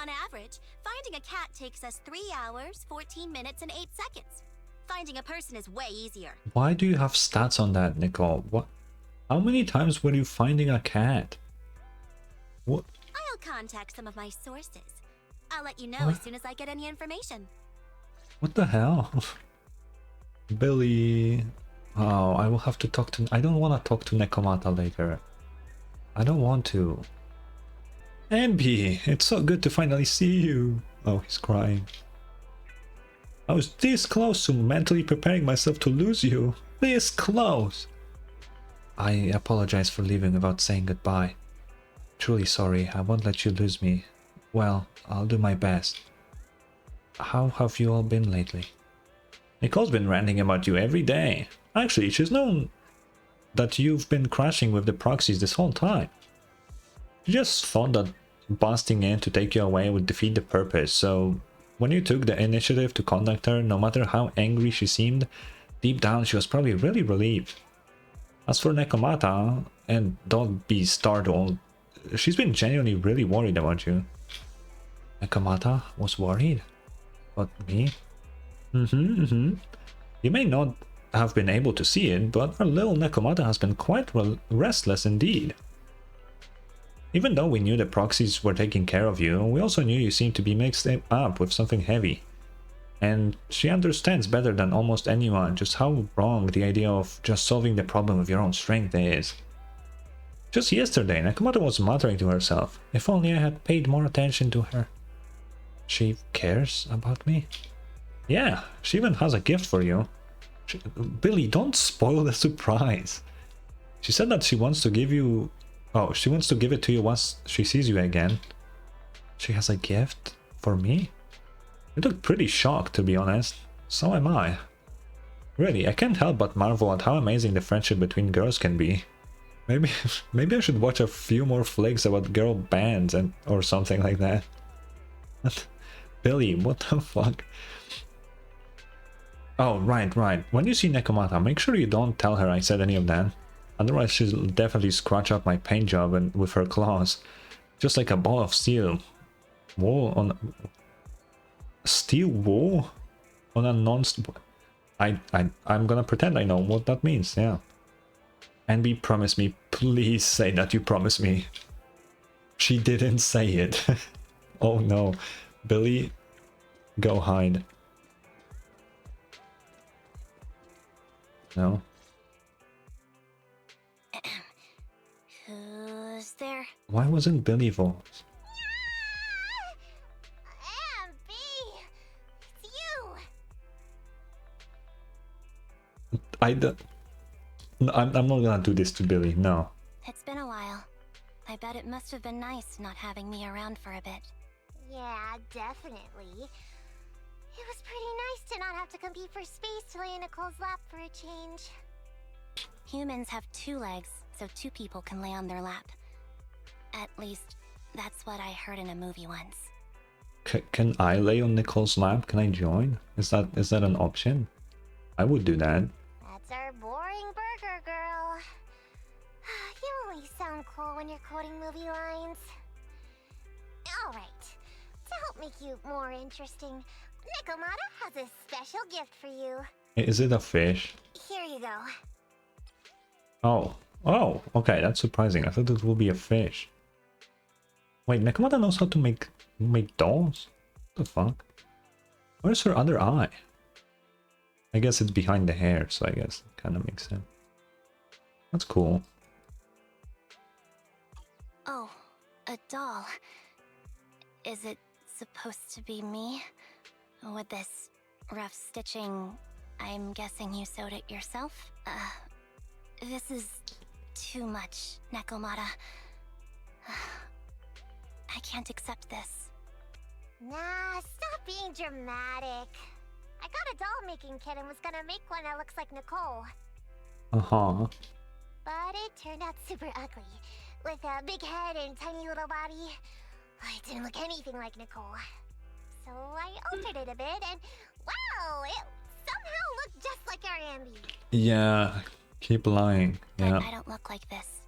On average, finding a cat takes us 3 hours, 14 minutes, and 8 seconds. Finding a person is way easier. Why do you have stats on that, Nicole? What? How many times were you finding a cat? What? I'll contact some of my sources. I'll let you know as soon as I get any information. What the hell? Billy... Oh, I will have to talk to... I don't want to talk to Nekomata later. I don't want to. Anby, it's so good to finally see you. Oh, he's crying. I was this close to mentally preparing myself to lose you. This close. I apologize for leaving without saying goodbye. Truly sorry, I won't let you lose me. Well, I'll do my best. How have you all been lately? Nicole's been ranting about you every day. Actually, she's known that you've been crashing with the proxies this whole time. She just thought that busting in to take you away would defeat the purpose, so when you took the initiative to contact her, no matter how angry she seemed, deep down she was probably really relieved. As for Nekomata, and don't be startled, she's been genuinely really worried about you. Nekomata was worried? About me? You may not have been able to see it, but our little Nekomata has been quite restless indeed. Even though we knew the proxies were taking care of you, we also knew you seemed to be mixed up with something heavy. And she understands better than almost anyone just how wrong the idea of just solving the problem with your own strength is. Just yesterday, Nekomata was muttering to herself, if only I had paid more attention to her. She cares about me? Yeah, she even has a gift for you. Billy, don't spoil the surprise. She said that she wants to give you... Oh, she wants to give it to you once she sees you again. She has a gift for me? You look pretty shocked, to be honest. So am I. Really, I can't help but marvel at how amazing the friendship between girls can be. Maybe I should watch a few more flicks about girl bands or something like that. Billy, what the fuck? Oh, right. When you see Nekomata, make sure you don't tell her I said any of that. Otherwise she'll definitely scratch up my paint job with her claws. Just like a ball of steel. Wool on... Steel wool? On a I'm gonna pretend I know what that means, yeah. Anby, promise me. Please say that you promise me. She didn't say it. Oh no. Billy, go hide. No? Who's there? Why wasn't Billy voice? Anby! It's you! I'm not gonna do this to Billy, no. It's been a while. I bet it must have been nice not having me around for a bit. Yeah, definitely. It was pretty nice to not have to compete for space to lay in Nicole's lap for a change. Humans have 2 legs, so 2 people can lay on their lap. At least, that's what I heard in a movie once. Can I lay on Nicole's lap? Can I join? Is that an option? I would do that. That's our boring burger girl. You only sound cool when you're quoting movie lines. Alright, to help make you more interesting, Nekomata has a special gift for you. Is it a fish? Here you go. Oh, okay, that's surprising. I thought it would be a fish. Wait, Nekomata knows how to make dolls? What the fuck? Where's her other eye? I guess it's behind the hair, so I guess it kind of makes sense. That's cool. Oh, a doll. Is it supposed to be me? With this rough stitching, I'm guessing you sewed it yourself? This is too much, Nekomata. I can't accept this. Nah, stop being dramatic. I got a doll-making kit and was gonna make one that looks like Nicole. Uh-huh. But it turned out super ugly, with a big head and tiny little body. It didn't look anything like Nicole. So I altered it a bit, and wow, it somehow looked just like our Anby. Yeah, keep lying. Yeah. But I don't look like this.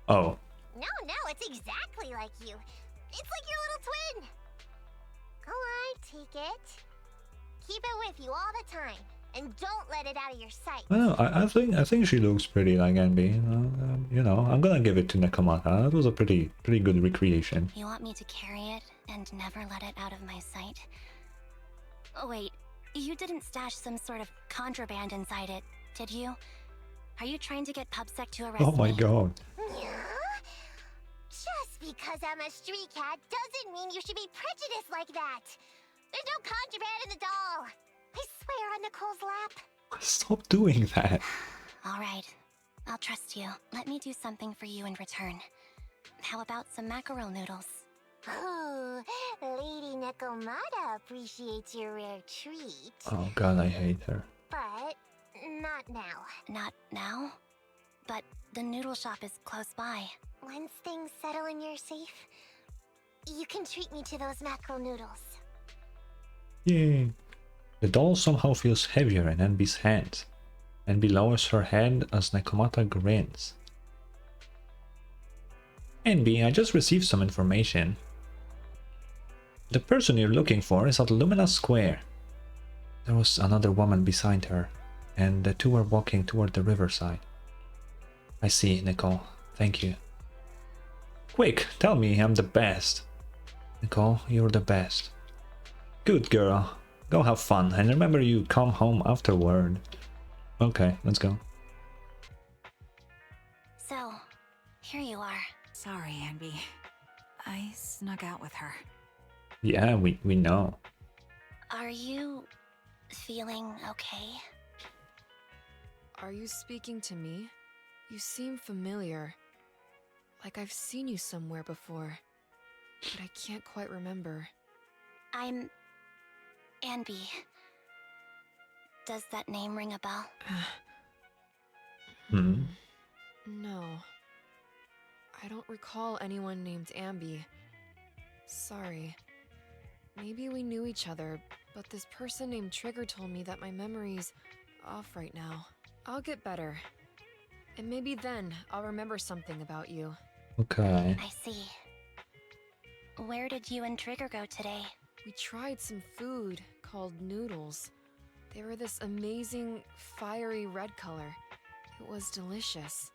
Oh. No, it's exactly like you. It's like your little twin. Go on, take it. Keep it with you all the time, and don't let it out of your sight. Well, I think she looks pretty like Anby. You know, I'm gonna give it to Nekomata. That was a pretty good recreation. You want me to carry it and never let it out of my sight? Oh wait, you didn't stash some sort of contraband inside it, did you? Are you trying to get PubSec to arrest me? Oh my god. Just because I'm a street cat doesn't mean you should be prejudiced like that. There's no contraband in the doll. I swear on Nicole's lap. Stop doing that. All right, I'll trust you. Let me do something for you in return. How about some mackerel noodles? Ooh, Lady Nekomata appreciates your rare treat. Oh god, I hate her. But not now. Not now? But the noodle shop is close by. Once things settle and you're safe, you can treat me to those mackerel noodles. Yay. The doll somehow feels heavier in Anby's hands. Anby lowers her head as Nekomata grins. Anby, I just received some information. The person you're looking for is at Lumina Square. There was another woman beside her, and the two were walking toward the riverside. I see, Nicole. Thank you. Quick, tell me I'm the best. Nicole, you're the best. Good girl. Go have fun, and remember you come home afterward. Okay, let's go. So, here you are. Sorry, Anby. I snuck out with her. Yeah, we know. Are you feeling okay? Are you speaking to me? You seem familiar. Like I've seen you somewhere before. But I can't quite remember. I'm Anby. Does that name ring a bell? No. I don't recall anyone named Anby. Sorry. Maybe we knew each other, but this person named Trigger told me that my memory's off right now. I'll get better. And maybe then I'll remember something about you. Okay. I see. Where did you and Trigger go today? We tried some food called noodles. They were this amazing, fiery red color. It was delicious.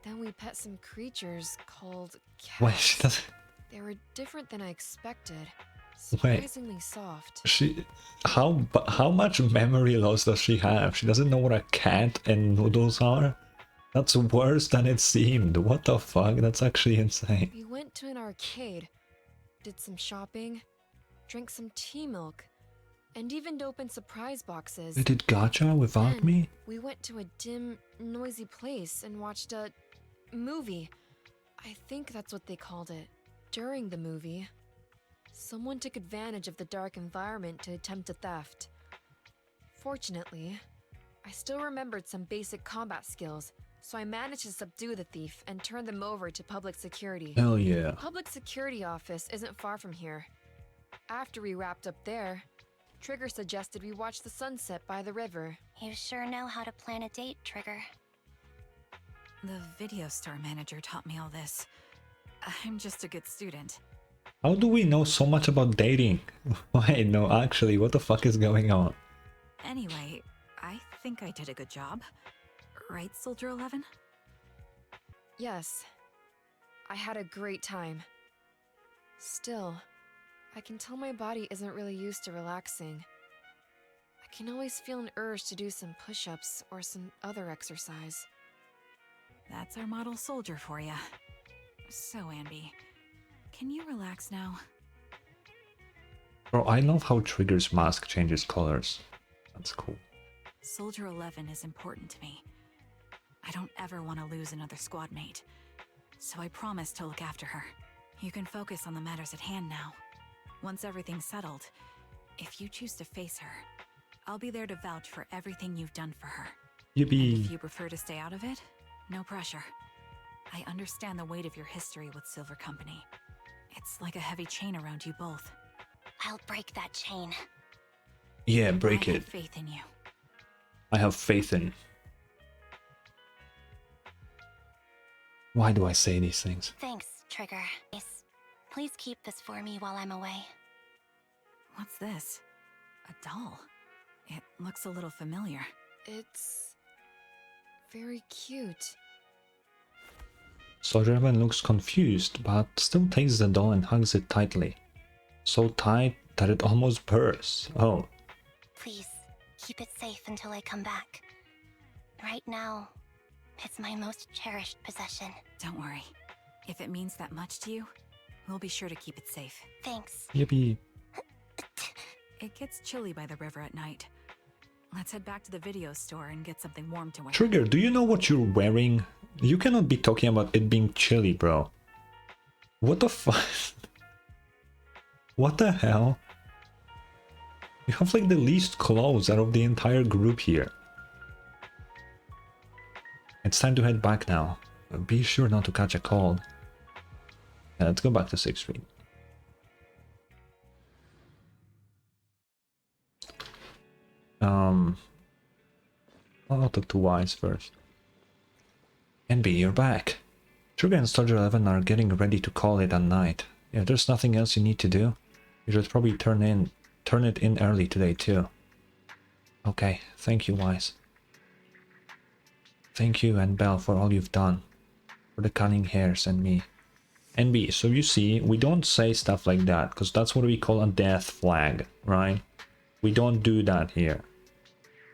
Then we pet some creatures called cats. Wait, she doesn't... They were different than I expected. Wait. Surprisingly soft. How much memory loss does she have? She doesn't know what a cat and noodles are? That's worse than it seemed. What the fuck? That's actually insane. We went to an arcade, did some shopping, drank some tea milk, and even opened surprise boxes. You did gacha without Then me? We went to a dim, noisy place and watched a movie. I think that's what they called it. During the movie, someone took advantage of the dark environment to attempt a theft. Fortunately, I still remembered some basic combat skills, so I managed to subdue the thief and turn them over to public security. Hell yeah. Public security office isn't far from here. After we wrapped up there, Trigger suggested we watch the sunset by the river. You sure know how to plan a date, Trigger. The video store manager taught me all this. I'm just a good student. How do we know so much about dating? Wait, no, actually, what the fuck is going on? Anyway, I think I did a good job. Right, Soldier 11? Yes, I had a great time. Still, I can tell my body isn't really used to relaxing. I can always feel an urge to do some push-ups or some other exercise. That's our model soldier for ya. So, Anby, can you relax now? Bro, I love how Trigger's mask changes colors. That's cool. Soldier 11 is important to me. I don't ever want to lose another squad mate. So I promise to look after her. You can focus on the matters at hand now. Once everything's settled, if you choose to face her, I'll be there to vouch for everything you've done for her. Yippee. And if you prefer to stay out of it, no pressure. I understand the weight of your history with Silver Company. It's like a heavy chain around you both. I'll break that chain. Yeah, break I it. have faith in you. I have faith in. Why do I say these things? Thanks, Trigger. Please keep this for me while I'm away. What's this? A doll? It looks a little familiar. It's very cute. Soldier 11 looks confused, but still takes the doll and hugs it tightly. So tight that it almost bursts. Oh. Please, keep it safe until I come back. Right now, it's my most cherished possession. Don't worry. If it means that much to you, we'll be sure to keep it safe. Thanks. Yippee. It gets chilly by the river at night. Let's head back to the video store and get something warm to wear. Trigger, do you know what you're wearing? You cannot be talking about it being chilly, bro. What the fuck? What the hell? You have like the least clothes out of the entire group here. It's time to head back now. Be sure not to catch a cold. Yeah, let's go back to 6th Street. I'll talk to Wise first. Anby, you're back. Trigger and Soldier 11 are getting ready to call it a night. Yeah, there's nothing else you need to do. You should probably turn it in early today too. Okay, thank you, Wise. Thank you and Belle for all you've done. For the cunning hairs and me. Anby, so you see, we don't say stuff like that, because that's what we call a death flag, right? We don't do that here.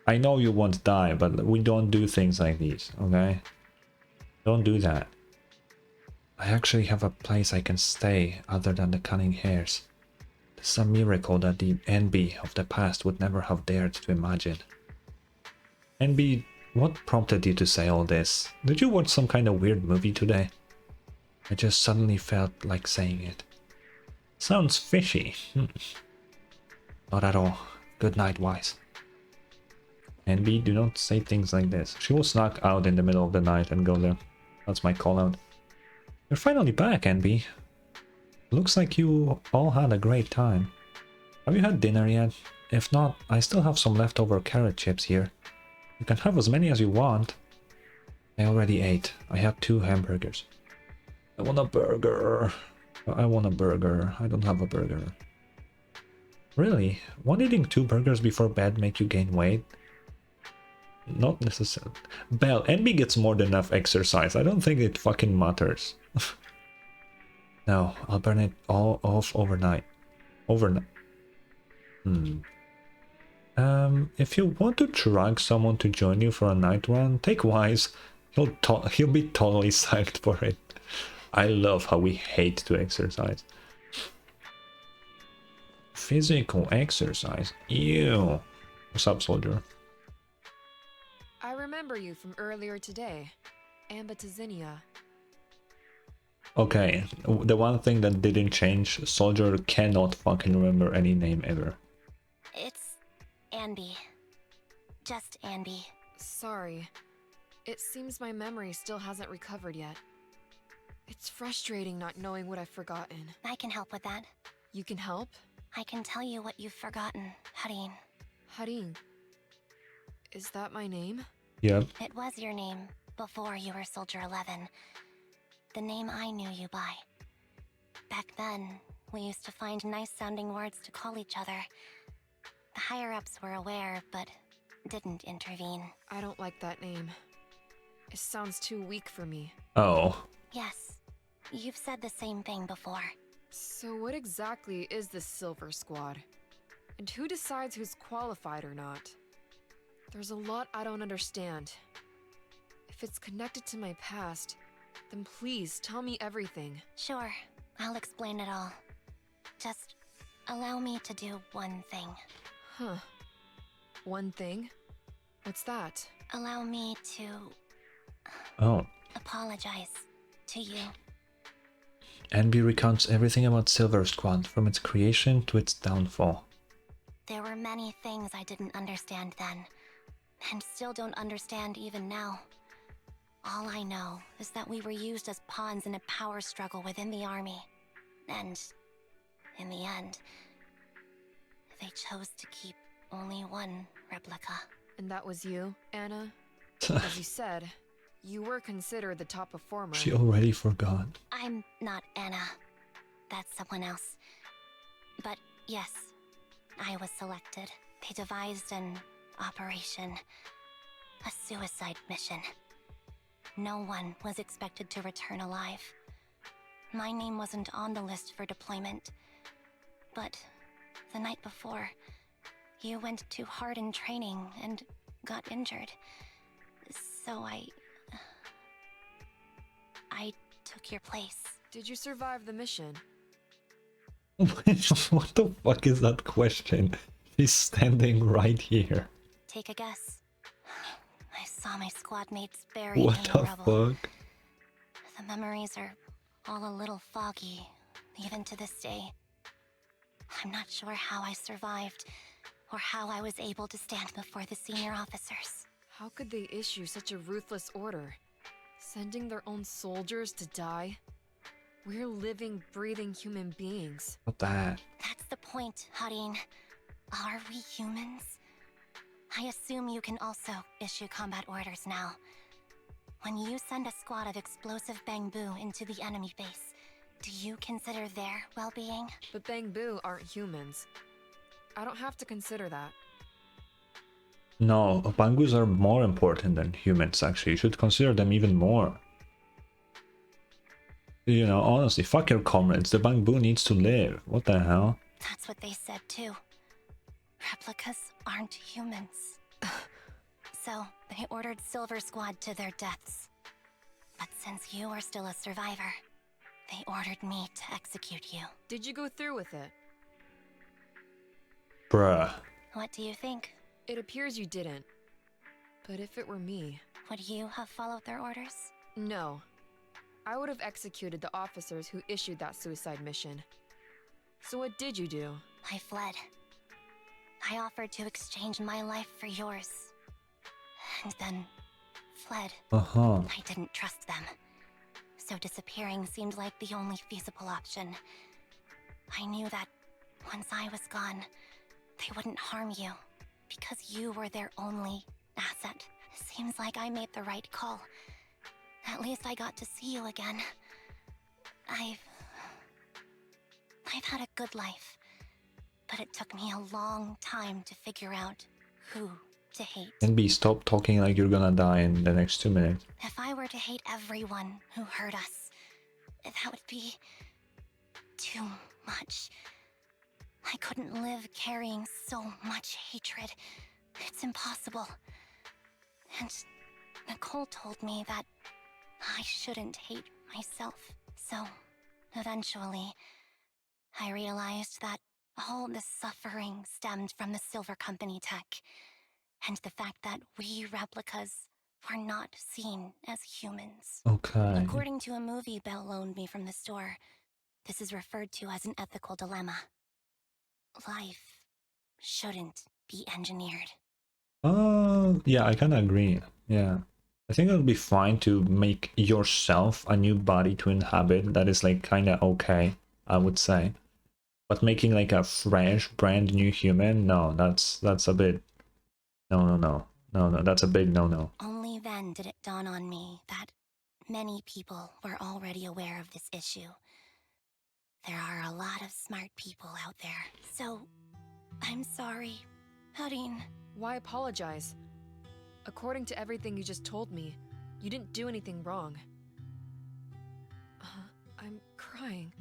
I know you won't die, but we don't do things like these, okay? Don't do that. I actually have a place I can stay other than the cunning hairs. This is a miracle that the Anby of the past would never have dared to imagine. Anby, what prompted you to say all this? Did you watch some kind of weird movie today? I just suddenly felt like saying it. Sounds fishy. Not at all. Good night, Wise. Anby, do not say things like this. She will snuck out in the middle of the night and go there. That's my call out. You're finally back, Anby. Looks like you all had a great time. Have you had dinner yet? If not, I still have some leftover carrot chips here. You can have as many as you want. I already ate. I had 2 hamburgers. I want a burger. I want a burger. I don't have a burger. Really? Won't eating 2 burgers before bed make you gain weight? Not necessarily. Belle, Anby gets more than enough exercise. I don't think it fucking matters. No, I'll burn it all off overnight. If you want to drag someone to join you for a night run, take Wise. He'll be totally psyched for it. I love how we hate to exercise. Physical exercise? Ew. What's up, soldier? I remember you from earlier today. Ambitizinia. Okay, the one thing that didn't change, soldier cannot fucking remember any name ever. It's Anby. Just Anby. Sorry. It seems my memory still hasn't recovered yet. It's frustrating not knowing what I've forgotten. I can help with that. You can help? I can tell you what you've forgotten, Harin. Harin. Is that my name? Yep. It was your name before you were Soldier 11. The name I knew you by. Back then, we used to find nice-sounding words to call each other. The higher-ups were aware, but didn't intervene. I don't like that name. It sounds too weak for me. Oh. Yes, you've said the same thing before. So what exactly is this Silver Squad? And who decides who's qualified or not? There's a lot I don't understand. If it's connected to my past, then please tell me everything. Sure, I'll explain it all. Just allow me to do one thing. Huh. One thing? What's that? Allow me to... apologize to you. Anby recounts everything about Silver Squad, from its creation to its downfall. There were many things I didn't understand then, and still don't understand even now. All I know is that we were used as pawns in a power struggle within the army. And, in the end, they chose to keep only one replica. And that was you, Anna? As you said, you were considered the top performer. She already forgot. I'm not Anna. That's someone else. But yes, I was selected. They devised an operation. A suicide mission. No one was expected to return alive. My name wasn't on the list for deployment. But the night before, you went too hard in training and got injured. So I took your place. Did you survive the mission? What the fuck is that question? She's standing right here. Take a guess. I saw my squad mates buried What in the the rubble. fuck? The memories are all a little foggy, even to this day. I'm not sure how I survived, or how I was able to stand before the senior officers. How could they issue such a ruthless order? Sending their own soldiers to die? We're living, breathing human beings. What that? That's the point, Harin. Are we humans? I assume you can also issue combat orders now. When you send a squad of explosive Bangbu into the enemy base, do you consider their well-being? But Bangbu aren't humans. I don't have to consider that. No, Bangus are more important than humans, actually. You should consider them even more. You know, honestly, fuck your comrades. The Bangbu needs to live. What the hell? That's what they said too. Replicas aren't humans. So, they ordered Silver Squad to their deaths. But since you are still a survivor, they ordered me to execute you. Did you go through with it? Bruh. What do you think? It appears you didn't. But if it were me... Would you have followed their orders? No. I would have executed the officers who issued that suicide mission. So what did you do? I fled. I offered to exchange my life for yours. And then fled. Uh-huh. I didn't trust them. So disappearing seemed like the only feasible option. I knew that once I was gone, they wouldn't harm you, because you were their only asset. Seems like I made the right call. At least I got to see you again. I've had a good life, but it took me a long time to figure out who to hate. Anby, stop talking like you're gonna die in the next 2 minutes. If I were to hate everyone who hurt us, that would be too much. I couldn't live carrying so much hatred. It's impossible. And Nicole told me that I shouldn't hate myself. So, eventually, I realized that all this suffering stemmed from the Silver Company tech, and the fact that we replicas were not seen as humans. Okay. According to a movie Belle loaned me from the store, this is referred to as an ethical dilemma. Life shouldn't be engineered. Yeah, I kinda agree. Yeah. I think it'll be fine to make yourself a new body to inhabit. That is like kinda okay, I would say. But making like a fresh, brand new human, no, that's a bit... No, that's a big no-no. Only then did it dawn on me that many people were already aware of this issue. There are a lot of smart people out there. So, I'm sorry, Harin. Why apologize? According to everything you just told me, you didn't do anything wrong. I'm crying.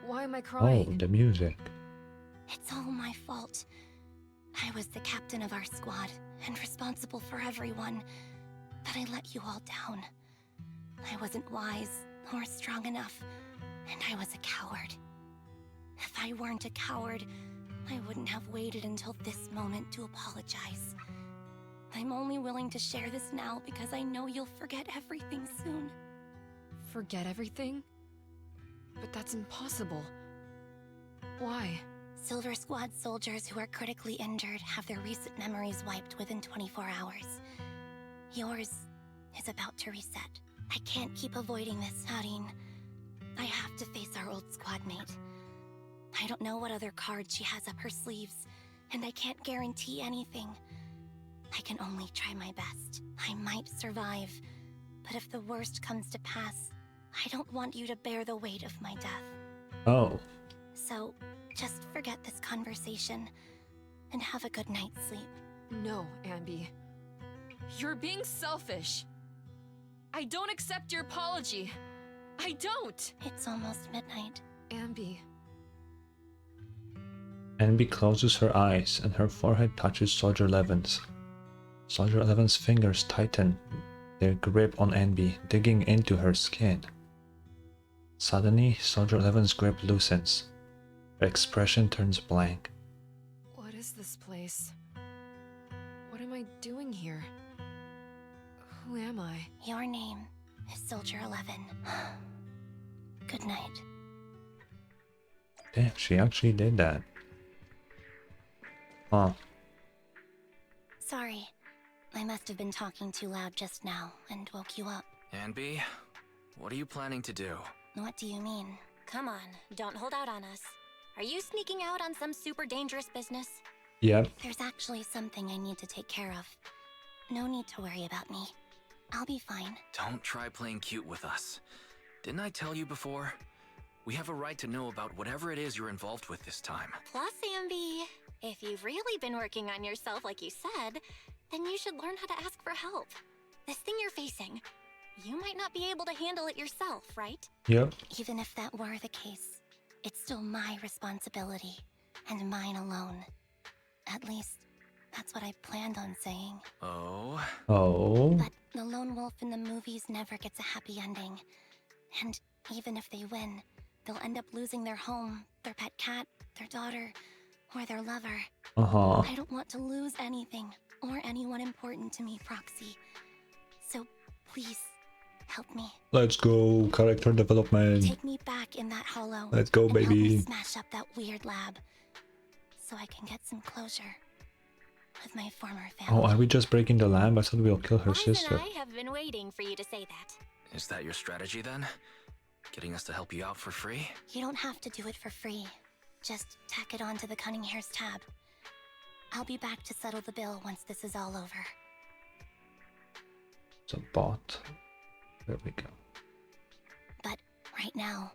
Why am I crying? Oh, the music. It's all my fault. I was the captain of our squad and responsible for everyone, but I let you all down. I wasn't wise or strong enough, and I was a coward. If I weren't a coward, I wouldn't have waited until this moment to apologize. I'm only willing to share this now because I know you'll forget everything soon. Forget everything? But that's impossible. Why? Silver Squad soldiers who are critically injured have their recent memories wiped within 24 hours. Yours is about to reset. I can't keep avoiding this, Harin. I have to face our old squad mate. I don't know what other cards she has up her sleeves, and I can't guarantee anything. I can only try my best. I might survive, but if the worst comes to pass, I don't want you to bear the weight of my death. Oh. So, just forget this conversation, and have a good night's sleep. No, Anby. You're being selfish. I don't accept your apology. I don't! It's almost midnight. Anby. Anby closes her eyes and her forehead touches Soldier 11's. Soldier 11's fingers tighten their grip on Anby, digging into her skin. Suddenly, Soldier 11's grip loosens. Her expression turns blank. What is this place? What am I doing here? Who am I? Your name is Soldier 11. Good night. Damn, she actually did that. Huh. Sorry. I must have been talking too loud just now and woke you up. Anby, what are you planning to do? What do you mean? Come on, don't hold out on us. Are you sneaking out on some super dangerous business? Yep. There's actually something I need to take care of. No need to worry about me. I'll be fine. Don't try playing cute with us. Didn't I tell you before? We have a right to know about whatever it is you're involved with this time. Plus, Anby, if you've really been working on yourself like you said, then you should learn how to ask for help. This thing you're facing, you might not be able to handle it yourself, right? Yep. Even if that were the case, it's still my responsibility, and mine alone. At least, that's what I planned on saying. Oh? Oh. But the lone wolf in the movies never gets a happy ending. And even if they win, they'll end up losing their home, their pet cat, their daughter, or their lover. Uh-huh. I don't want to lose anything, or anyone important to me, Proxy. So, please, help me. Let's go. Character development. Take me back in that hollow. Let's go, and help baby. me smash up that weird lab, so I can get some closure with my former family. Oh, are we just breaking the lab? I thought we'll kill her Wise sister. and I have been waiting for you to say that. Is that your strategy then? Getting us to help you out for free? You don't have to do it for free. Just tack it onto the Cunning Hair's tab. I'll be back to settle the bill once this is all over. It's a bot. There we go. But right now,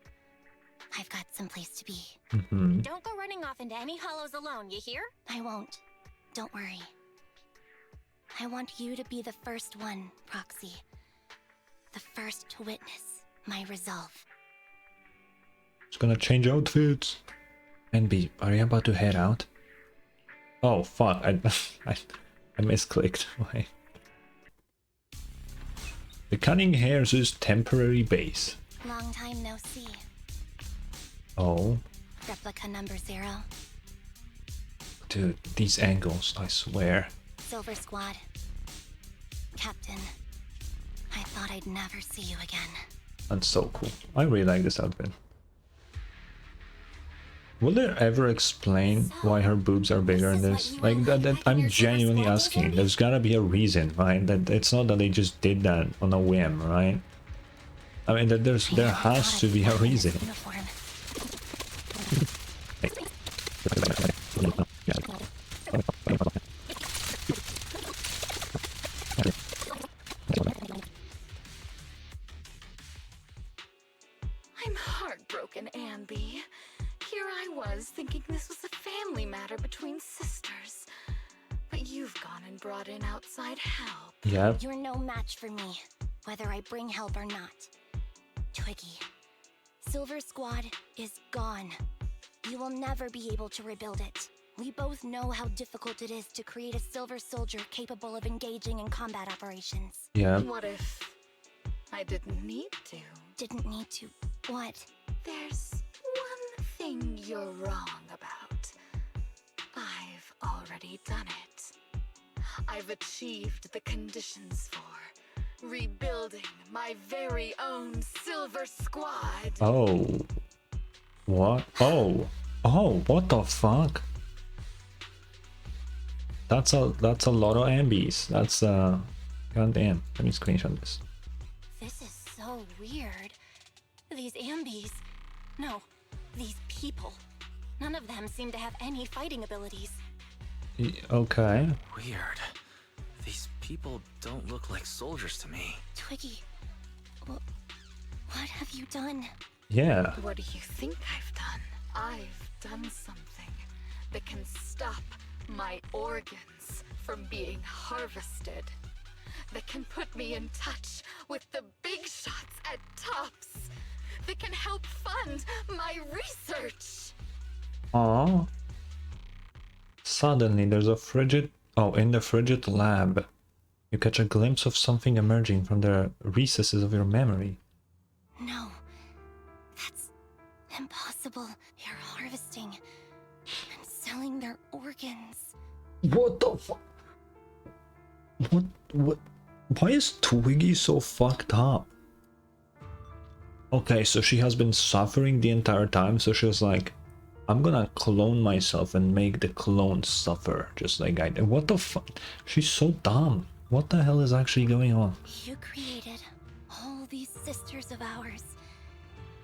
I've got someplace to be. Mm-hmm. Don't go running off into any hollows alone, you hear? I won't. Don't worry. I want you to be the first one, Proxy. The first to witness my resolve. It's gonna change outfits. Anby, are you about to head out? Oh fuck! I misclicked. Why? The Cunning Hair's temporary base. Long time no see. Oh, Replica number 0. dude, these angles! I swear. Silver Squad. Captain. I thought I'd never see you again. That's so cool. I really like this outfit. Will they ever explain why her boobs are bigger in this? Like that I'm genuinely asking. There's gotta be a reason, right? That it's not that they just did that on a whim, right? I mean, there has to be a reason. I'm heartbroken, Anby. Here I was thinking this was a family matter between sisters. But you've gone and brought in outside help. Yeah. You're no match for me, whether I bring help or not. Twiggy, Silver Squad is gone. You will never be able to rebuild it. We both know how difficult it is to create a Silver Soldier capable of engaging in combat operations. Yeah. What if I didn't need to? Didn't need to. What? There's one thing you're wrong about. I've already done it. I've achieved the conditions for rebuilding my very own Silver Squad. Oh. What? Oh. Oh, what the fuck? That's a lot of Ambys. That's goddamn. Let me screenshot this. This is so weird. These Ambys. No, these people. None of them seem to have any fighting abilities. Okay. Weird. These people don't look like soldiers to me. Twiggy, what have you done? Yeah. What do you think I've done? I've done something that can stop my organs from being harvested. That can put me in touch with the big shots at Tops. That can help fund my research. Aww. Suddenly there's a frigid... Oh, in the frigid lab. You catch a glimpse of something emerging from the recesses of your memory. No, that's impossible. They're harvesting and selling their organs. What the fuck? What? Why is Twiggy so fucked up? Okay, so she has been suffering the entire time, so she was like, I'm gonna clone myself and make the clone suffer, just like I did. What the fuck? She's so dumb. What the hell is actually going on? You created all these sisters of ours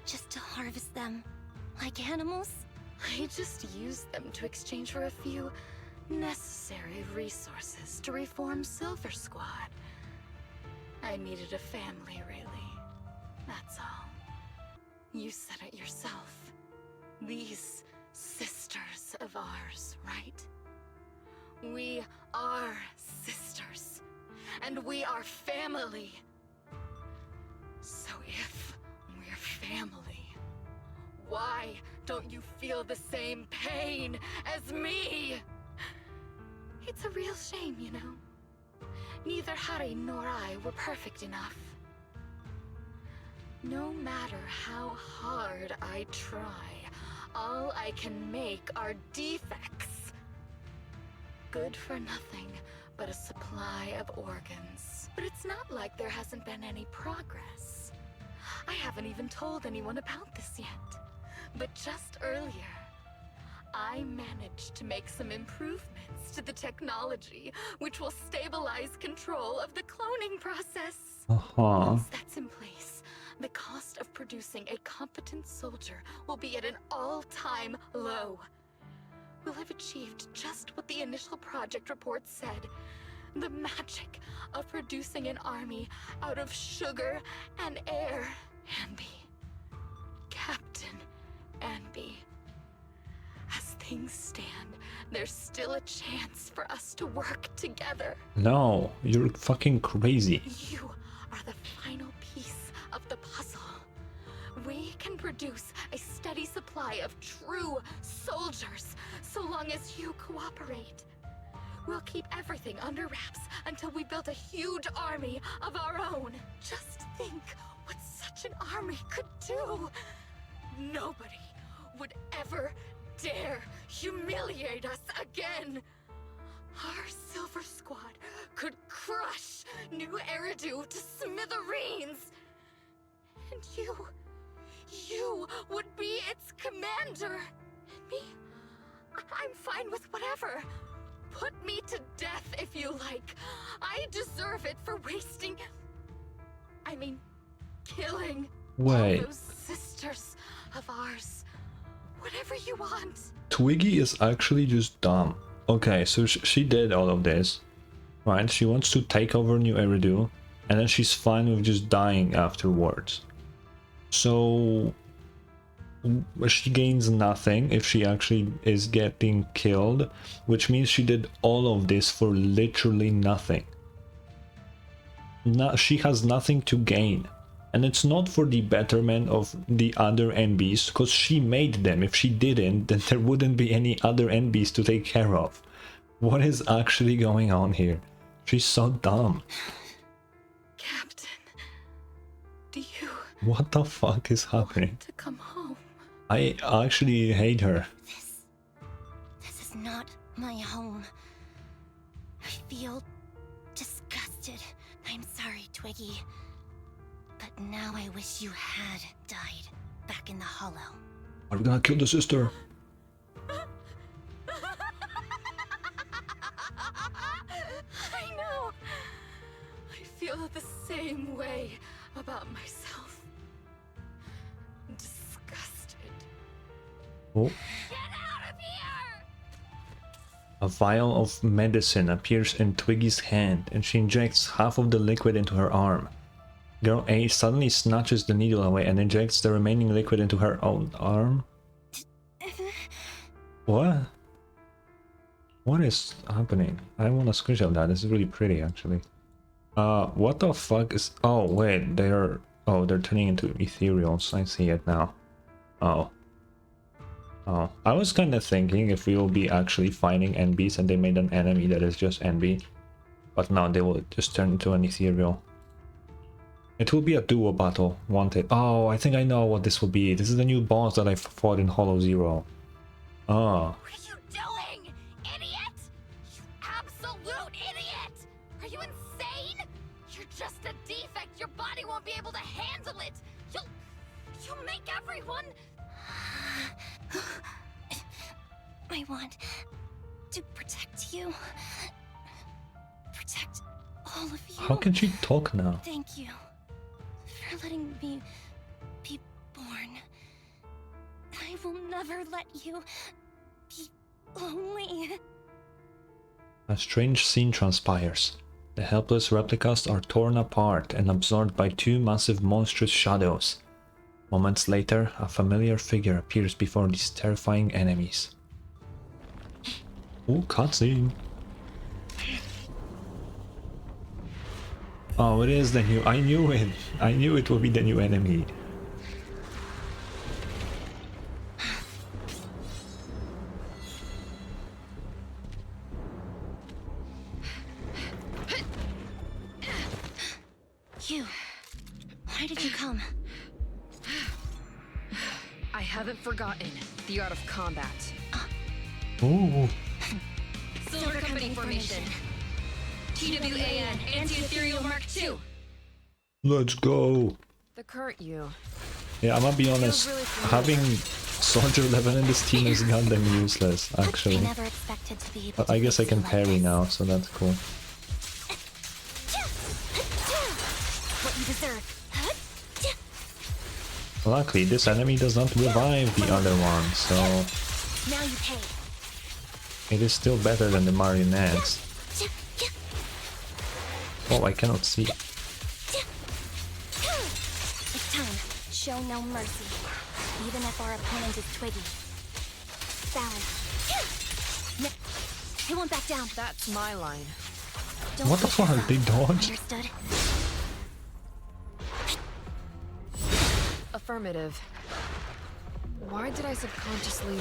just to harvest them like animals? I just used them to exchange for a few necessary resources to reform Silver Squad. I needed a family, really. That's all. You said it yourself. These sisters of ours, right? We are sisters, and we are family. So if we're family, why don't you feel the same pain as me? It's a real shame, you know. Neither Harry nor I were perfect enough. No matter how hard I try, all I can make are defects. Good for nothing but a supply of organs. But it's not like there hasn't been any progress. I haven't even told anyone about this yet. But just earlier, I managed to make some improvements to the technology, which will stabilize control of the cloning process. Once that's in place, the cost of producing a competent soldier will be at an all-time low. We'll have achieved just what the initial project report said. The magic of producing an army out of sugar and air. Anby. Captain Anby. As things stand, there's still a chance for us to work together. No, you're fucking crazy. You are the final piece of the puzzle. We can produce a steady supply of true soldiers so long as you cooperate. We'll keep everything under wraps until we build a huge army of our own. Just think what such an army could do. Nobody would ever dare humiliate us again. Our Silver Squad could crush New Eridu to smithereens. And you would be its commander. And me, I'm fine with whatever. Put me to death if you like. I deserve it for killing all those sisters of ours. Whatever you want. Twiggy is actually just dumb. Okay, so she did all of this, right? She wants to take over New Eridu, and then she's fine with just dying afterwards. So she gains nothing if she actually is getting killed, which means she did all of this for literally nothing. She has nothing to gain. And it's not for the betterment of the other NBs, because she made them. If she didn't, then there wouldn't be any other NBs to take care of. What is actually going on here? She's so dumb. Captain, do you... What the fuck is happening? want to come home? I actually hate her. This is not my home. I feel disgusted. I'm sorry, Twiggy. But now I wish you had died back in the Hollow. Are we gonna kill the sister? I know. I feel the same way about myself. Disgusted. Oh. Get out of here! A vial of medicine appears in Twiggy's hand, and she injects half of the liquid into her arm. Girl A suddenly snatches the needle away and injects the remaining liquid into her own arm. What? What is happening? I want a screenshot of that. This is really pretty, actually. What the fuck is... Oh, wait. They're turning into ethereals. I see it now. Oh. I was kind of thinking if we will be actually fighting NBs and they made an enemy that is just NB. But now they will just turn into an ethereal. It will be a duo battle, won't it? Oh, I think I know what this will be. This is the new boss that I fought in Hollow Zero. Ah. What are you doing, idiot? You absolute idiot! Are you insane? You're just a defect. Your body won't be able to handle it. You'll make everyone... I want to protect you. Protect all of you. How can she talk now? Thank you for letting me be born. I will never let you be lonely. A strange scene transpires. The helpless replicas are torn apart and absorbed by two massive monstrous shadows. Moments later, a familiar figure appears before these terrifying enemies. Ooh, cutscene! Oh, it is the new... I knew it! I knew it would be the new enemy. You... Why did you come? I haven't forgotten the art of combat. Ooh. Silver Company formation. TWAN Anti-Ethereal Mark II. Let's go! The current you. Yeah, I'm gonna be honest, really having Soldier 11 in this team is goddamn useless, actually. I never expected to be able But to I guess I face can you like parry this. now, so that's cool. What you deserve. Luckily, this enemy does not revive the other one, so Now you pay. it is still better than the marionettes. Oh, I cannot see. It's time. Show no mercy. Even if our opponent is Twiggy. Balance. No, they won't back down. That's my line. Don't What the push yourself. fuck? They dodged? Understood? Affirmative. Why did I subconsciously...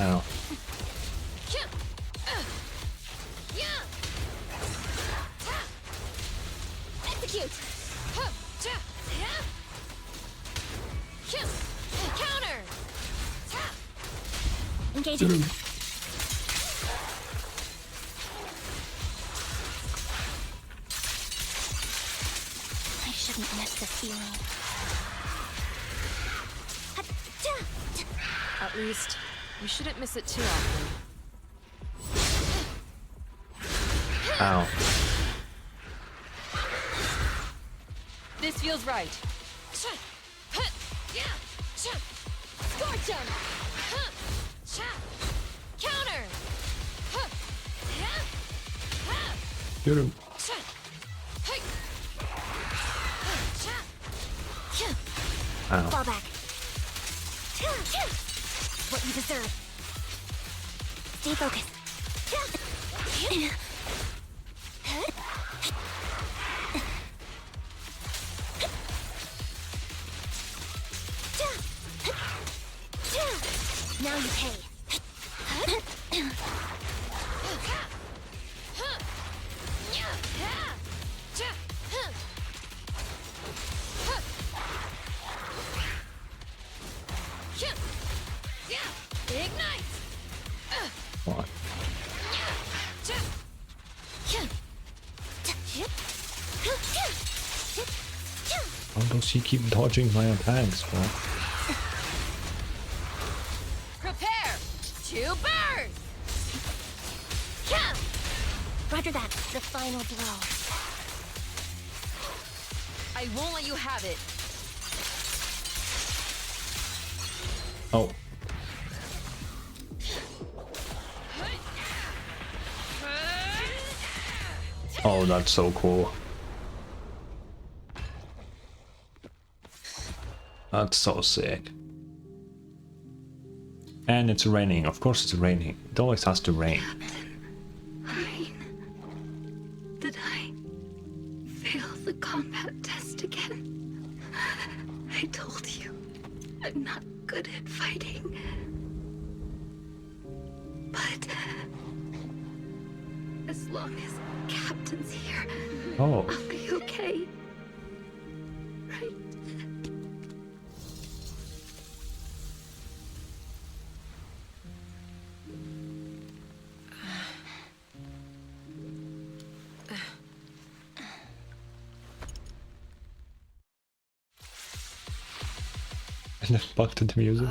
Ow. Execute! Counter! Engaging. I shouldn't miss this feeling. At least, you shouldn't miss it too often. Ow. This feels right. Scorch him! Counter! Shoot him. Ow. Fall back. What you deserve. Stay focused. Now you pay. Ignite! What? How does he keep dodging my attacks, bro? Prepare to burn! Roger that. The final blow. I won't let you have it. Oh. Oh, that's so cool. That's so sick. And it's raining. Of course it's raining. It always has to rain. Did I fail the combat test again? I told you, I'm not good at fighting. But as long as Captain's here, Oh. I'll be okay. Right? And then back to the music.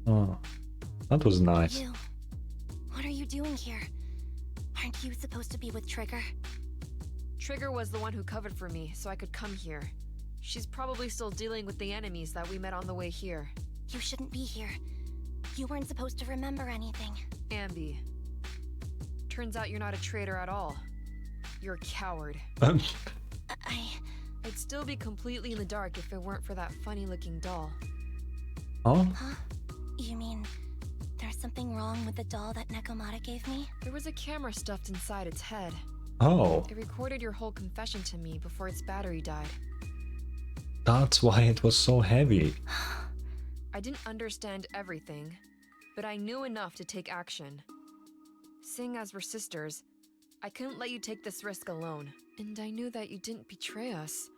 Oh. That was nice. You. What are you doing here? Aren't you supposed to be with Trigger? Trigger was the one who covered for me, so I could come here. She's probably still dealing with the enemies that we met on the way here. You shouldn't be here. You weren't supposed to remember anything. Anby. Turns out you're not a traitor at all. You're a coward. I'd still be completely in the dark if it weren't for that funny-looking doll. Oh? Huh? You mean there's something wrong with the doll that Nekomata gave me? There was a camera stuffed inside its head. Oh. It recorded your whole confession to me before its battery died. That's why it was so heavy. I didn't understand everything, but I knew enough to take action. Seeing as we're sisters, I couldn't let you take this risk alone. And I knew that you didn't betray us.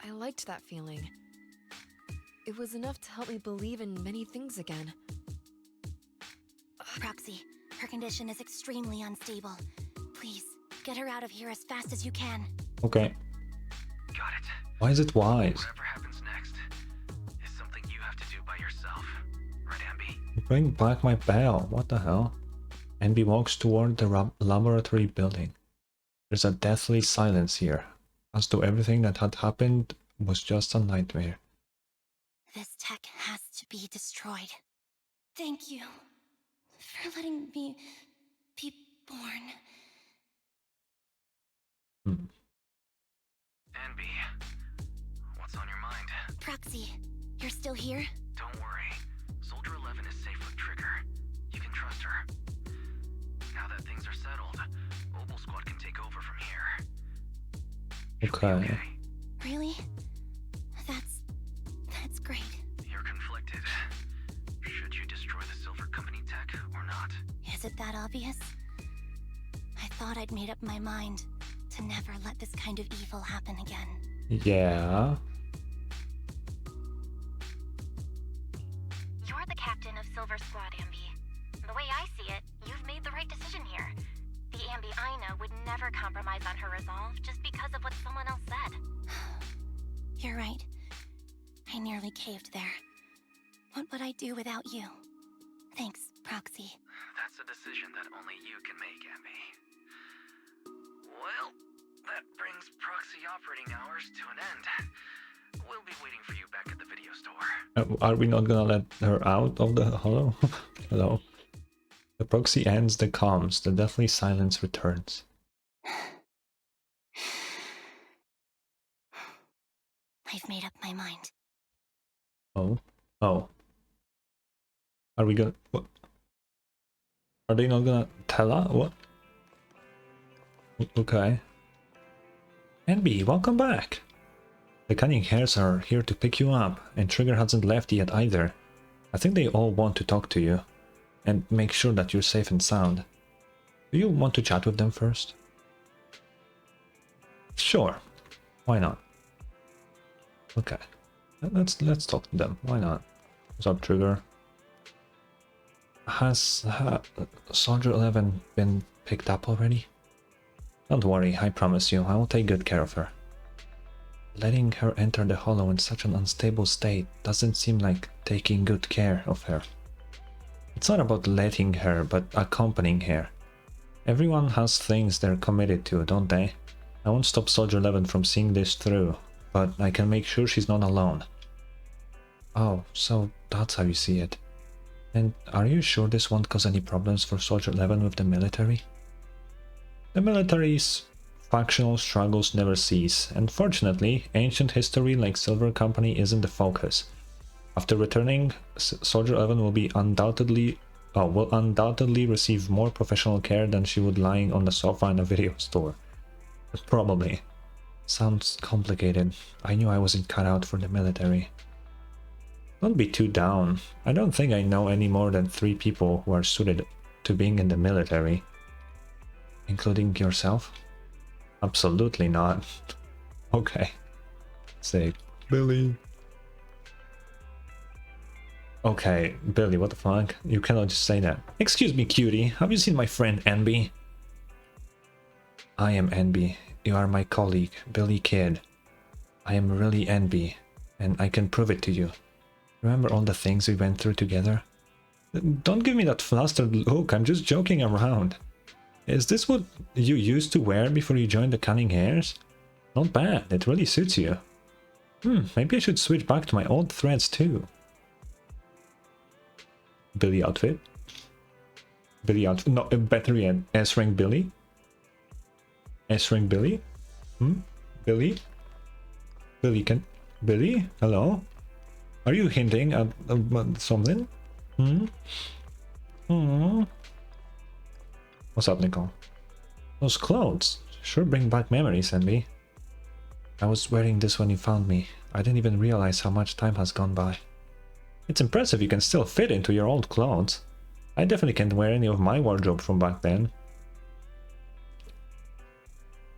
I liked that feeling. It was enough to help me believe in many things again. Proxy, her condition is extremely unstable. Please, get her out of here as fast as you can. Okay. Got it. Why is it wise? Whatever happens next is something you have to do by yourself. Right, Anby? Bring back my bell. What the hell? Anby walks toward the laboratory building. There's a deathly silence here, as though everything that had happened was just a nightmare. This tech has to be destroyed. Thank you for letting me be born. Anby, what's on your mind? Proxy, you're still here? Don't worry. Soldier 11 is safe with Trigger. You can trust her. Now that things are settled, Mobile Squad can take over from here. She'll be Okay. Really? That's great. You're conflicted. Should you destroy the Silver Company tech or not? Is it that obvious? I thought I'd made up my mind to never let this kind of evil happen again. Yeah. You're the captain of Silver Squad, Anby. The way I see it, you've made the right decision here. The Anby I know would never compromise on her resolve just because of what someone else said. You're right. I nearly caved there. What would I do without you? Thanks, Proxy. That's a decision that only you can make, Anby. Well, that brings proxy operating hours to an end. We'll be waiting for you back at the video store. Are we not gonna let her out of the hollow? Hello. The proxy ends the comms. The deathly silence returns. I've made up my mind. Oh. Oh. Are we gonna... What? Are they not gonna tell us? What? Okay. Anby, welcome back. The cunning hairs are here to pick you up, and Trigger hasn't left yet either. I think they all want to talk to you, and make sure that you're safe and sound. Do you want to chat with them first? Sure. Why not? Okay. Let's talk to them. Why not? What's up, Trigger? Has Soldier 11 been picked up already? Don't worry, I promise you, I will take good care of her. Letting her enter the hollow in such an unstable state doesn't seem like taking good care of her. It's not about letting her, but accompanying her. Everyone has things they're committed to, don't they? I won't stop Soldier 11 from seeing this through, but I can make sure she's not alone. Oh, so that's how you see it. And are you sure this won't cause any problems for Soldier 11 with the military? The military's factional struggles never cease, and fortunately, ancient history like Silver Company isn't the focus. After returning, Soldier 11 will undoubtedly receive more professional care than she would lying on the sofa in a video store. Probably. Sounds complicated. I knew I wasn't cut out for the military. Don't be too down. I don't think I know any more than 3 people who are suited to being in the military. Including yourself? Absolutely not. Okay. Say, Billy. Okay, Billy, what the fuck? You cannot just say that. Excuse me, cutie. Have you seen my friend Anby? I am Anby. You are my colleague, Billy Kid. I am really Anby, and I can prove it to you. Remember all the things we went through together? Don't give me that flustered look, I'm just joking around. Is this what you used to wear before you joined the Cunning Hairs? Not bad, it really suits you. Maybe I should switch back to my old threads too. Billy outfit. Billy outfit. No, better yet, S-rank Billy. S-rank Billy. Billy. Billy. Hello. Are you hinting at something? What's up, Nicole? Those clothes sure bring back memories, Anby. I was wearing this when you found me. I didn't even realize how much time has gone by. It's impressive you can still fit into your old clothes. I definitely can't wear any of my wardrobe from back then.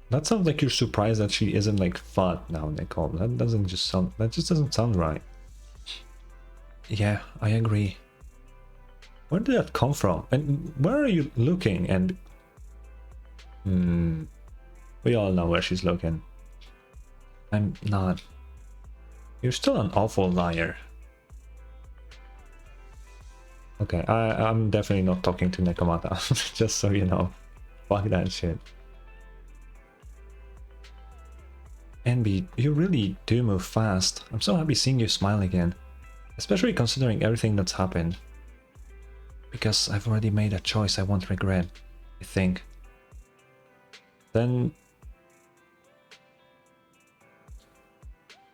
That sounds like you're surprised that she isn't like fat now, Nicole. That just doesn't sound right. Yeah, I agree. Where did that come from? And where are you looking? And we all know where she's looking. I'm not. You're still an awful liar. Okay, I'm definitely not talking to Nekomata, just so you know. Fuck that shit. Anby, you really do move fast. I'm so happy seeing you smile again. Especially considering everything that's happened. Because I've already made a choice I won't regret, I think. Then...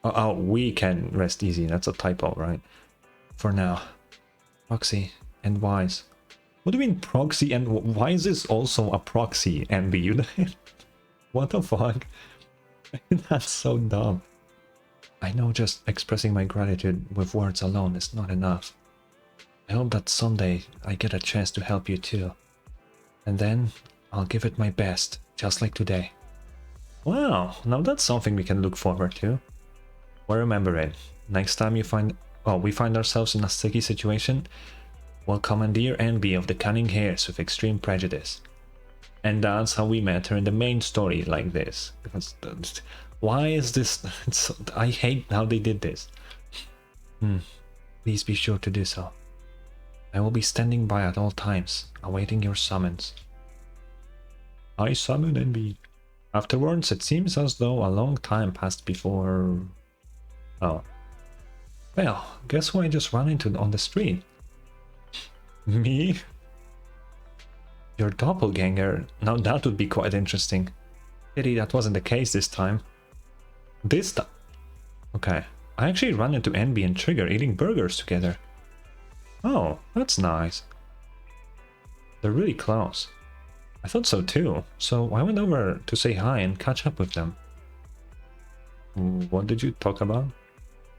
Oh, we can rest easy. That's a typo, right? For now. Proxy and Wise. What do you mean proxy and why is this also a proxy, Anby? What the fuck? That's so dumb. I know just expressing my gratitude with words alone is not enough. I hope that someday I get a chance to help you too. And then I'll give it my best, just like today. Wow, now that's something we can look forward to. Well, remember it. Next time we find ourselves in a sticky situation, we'll commandeer Anby of the Cunning Hairs with extreme prejudice. And that's how we met her in the main story like this. Because why is this? I hate how they did this. Please be sure to do so. I will be standing by at all times, awaiting your summons. I summon Anby. Afterwards, it seems as though a long time passed before... Oh. Well, guess who I just ran into on the street? Me? Your doppelganger? Now that would be quite interesting. Pity that wasn't the case this time. This time? Okay. I actually ran into Anby and Trigger eating burgers together. Oh, that's nice. They're really close. I thought so too, so I went over to say hi and catch up with them. What did you talk about?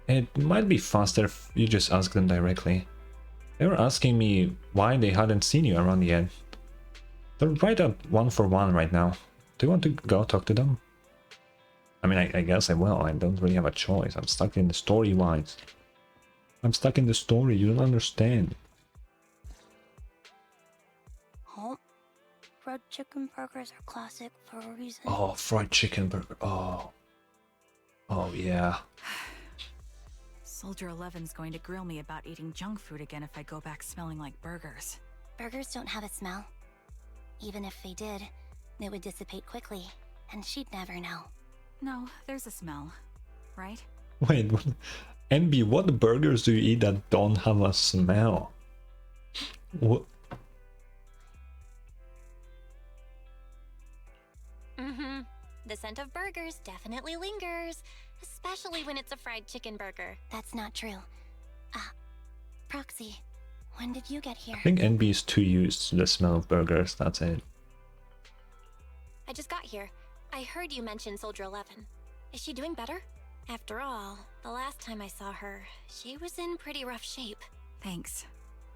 It might be faster if you just ask them directly. They were asking me why they hadn't seen you around yet. They're right at 1-for-1 right now. Do you want to go talk to them? I mean, I guess I will. I don't really have a choice. I'm stuck in the story wise. I'm stuck in the story. You don't understand. Oh, fried chicken burgers are classic for a reason. Oh, fried chicken burger. Oh. Oh, yeah. Soldier 11's going to grill me about eating junk food again if I go back smelling like burgers. Burgers don't have a smell. Even if they did, it would dissipate quickly, and she'd never know. No, there's a smell, right? Wait, what? Anby, what burgers do you eat that don't have a smell? What? The scent of burgers definitely lingers, especially when it's a fried chicken burger. That's not true. Proxy, when did you get here? I think Anby is too used to the smell of burgers, that's it. I just got here. I heard you mention Soldier 11. Is she doing better? After all, the last time I saw her, she was in pretty rough shape. Thanks.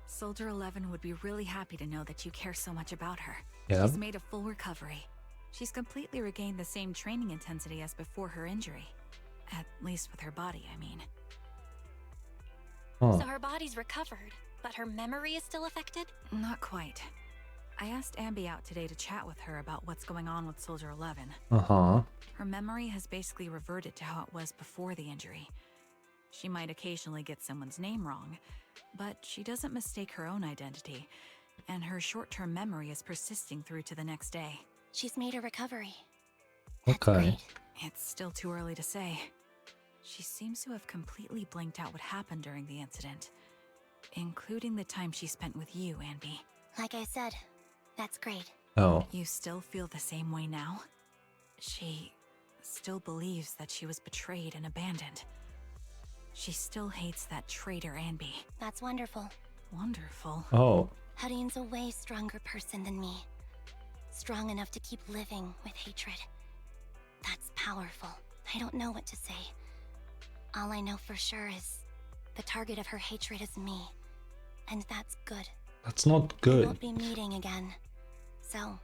Soldier 11 would be really happy to know that you care so much about her. Yeah. She's made a full recovery. She's completely regained the same training intensity as before her injury. At least with her body, I mean. Oh. So her body's recovered, but her memory is still affected? Not quite. I asked Anby out today to chat with her about what's going on with Soldier 11. Uh-huh. Her memory has basically reverted to how it was before the injury. She might occasionally get someone's name wrong, but she doesn't mistake her own identity, and her short-term memory is persisting through to the next day. She's made a recovery. Okay. Great. It's still too early to say. She seems to have completely blanked out what happened during the incident, including the time she spent with you, Anby. Like I said, that's great. Oh. You still feel the same way now? She still believes that she was betrayed and abandoned. She still hates that traitor Anby. That's wonderful. Wonderful. Oh. Hadine's a way stronger person than me. Strong enough to keep living with hatred. That's powerful. I don't know what to say. All I know for sure is the target of her hatred is me. And that's good. That's not We good. won't be meeting again. So,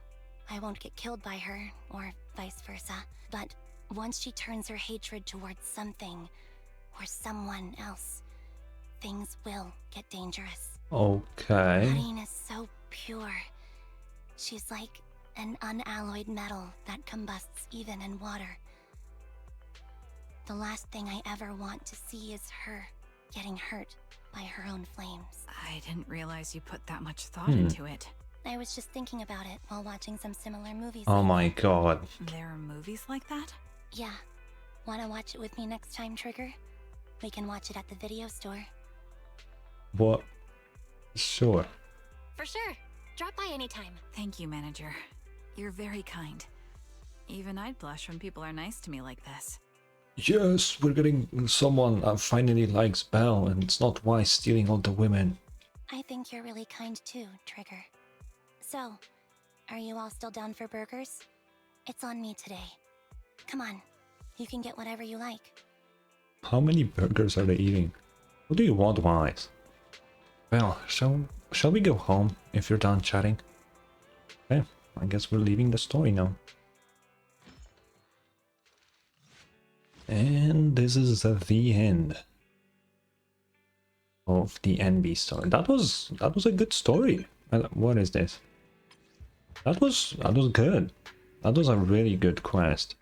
I won't get killed by her, or vice versa. But once she turns her hatred towards something, or someone else, things will get dangerous. Okay. Hadine is so pure. She's like an unalloyed metal that combusts even in water. The last thing I ever want to see is her getting hurt by her own flames. I didn't realize you put that much thought into it. I was just thinking about it while watching some similar movies. Oh lately. my god. There are movies like that? Yeah. Wanna watch it with me next time, Trigger? We can watch it at the video store. What? Sure. For sure. Drop by anytime. Thank you, manager. You're very kind. Even I'd blush when people are nice to me like this. Yes, we're getting someone that finally likes Belle, and it's not why stealing all the women. I think you're really kind too, Trigger. So, are you all still down for burgers? It's on me today. Come on, you can get whatever you like. How many burgers are they eating? What do you want, Wise? Well, shall we go home if you're done chatting? Okay, I guess we're leaving the story now. And this is the end of the Anby story. That was a good story. What is this? That was good. That was a really good quest.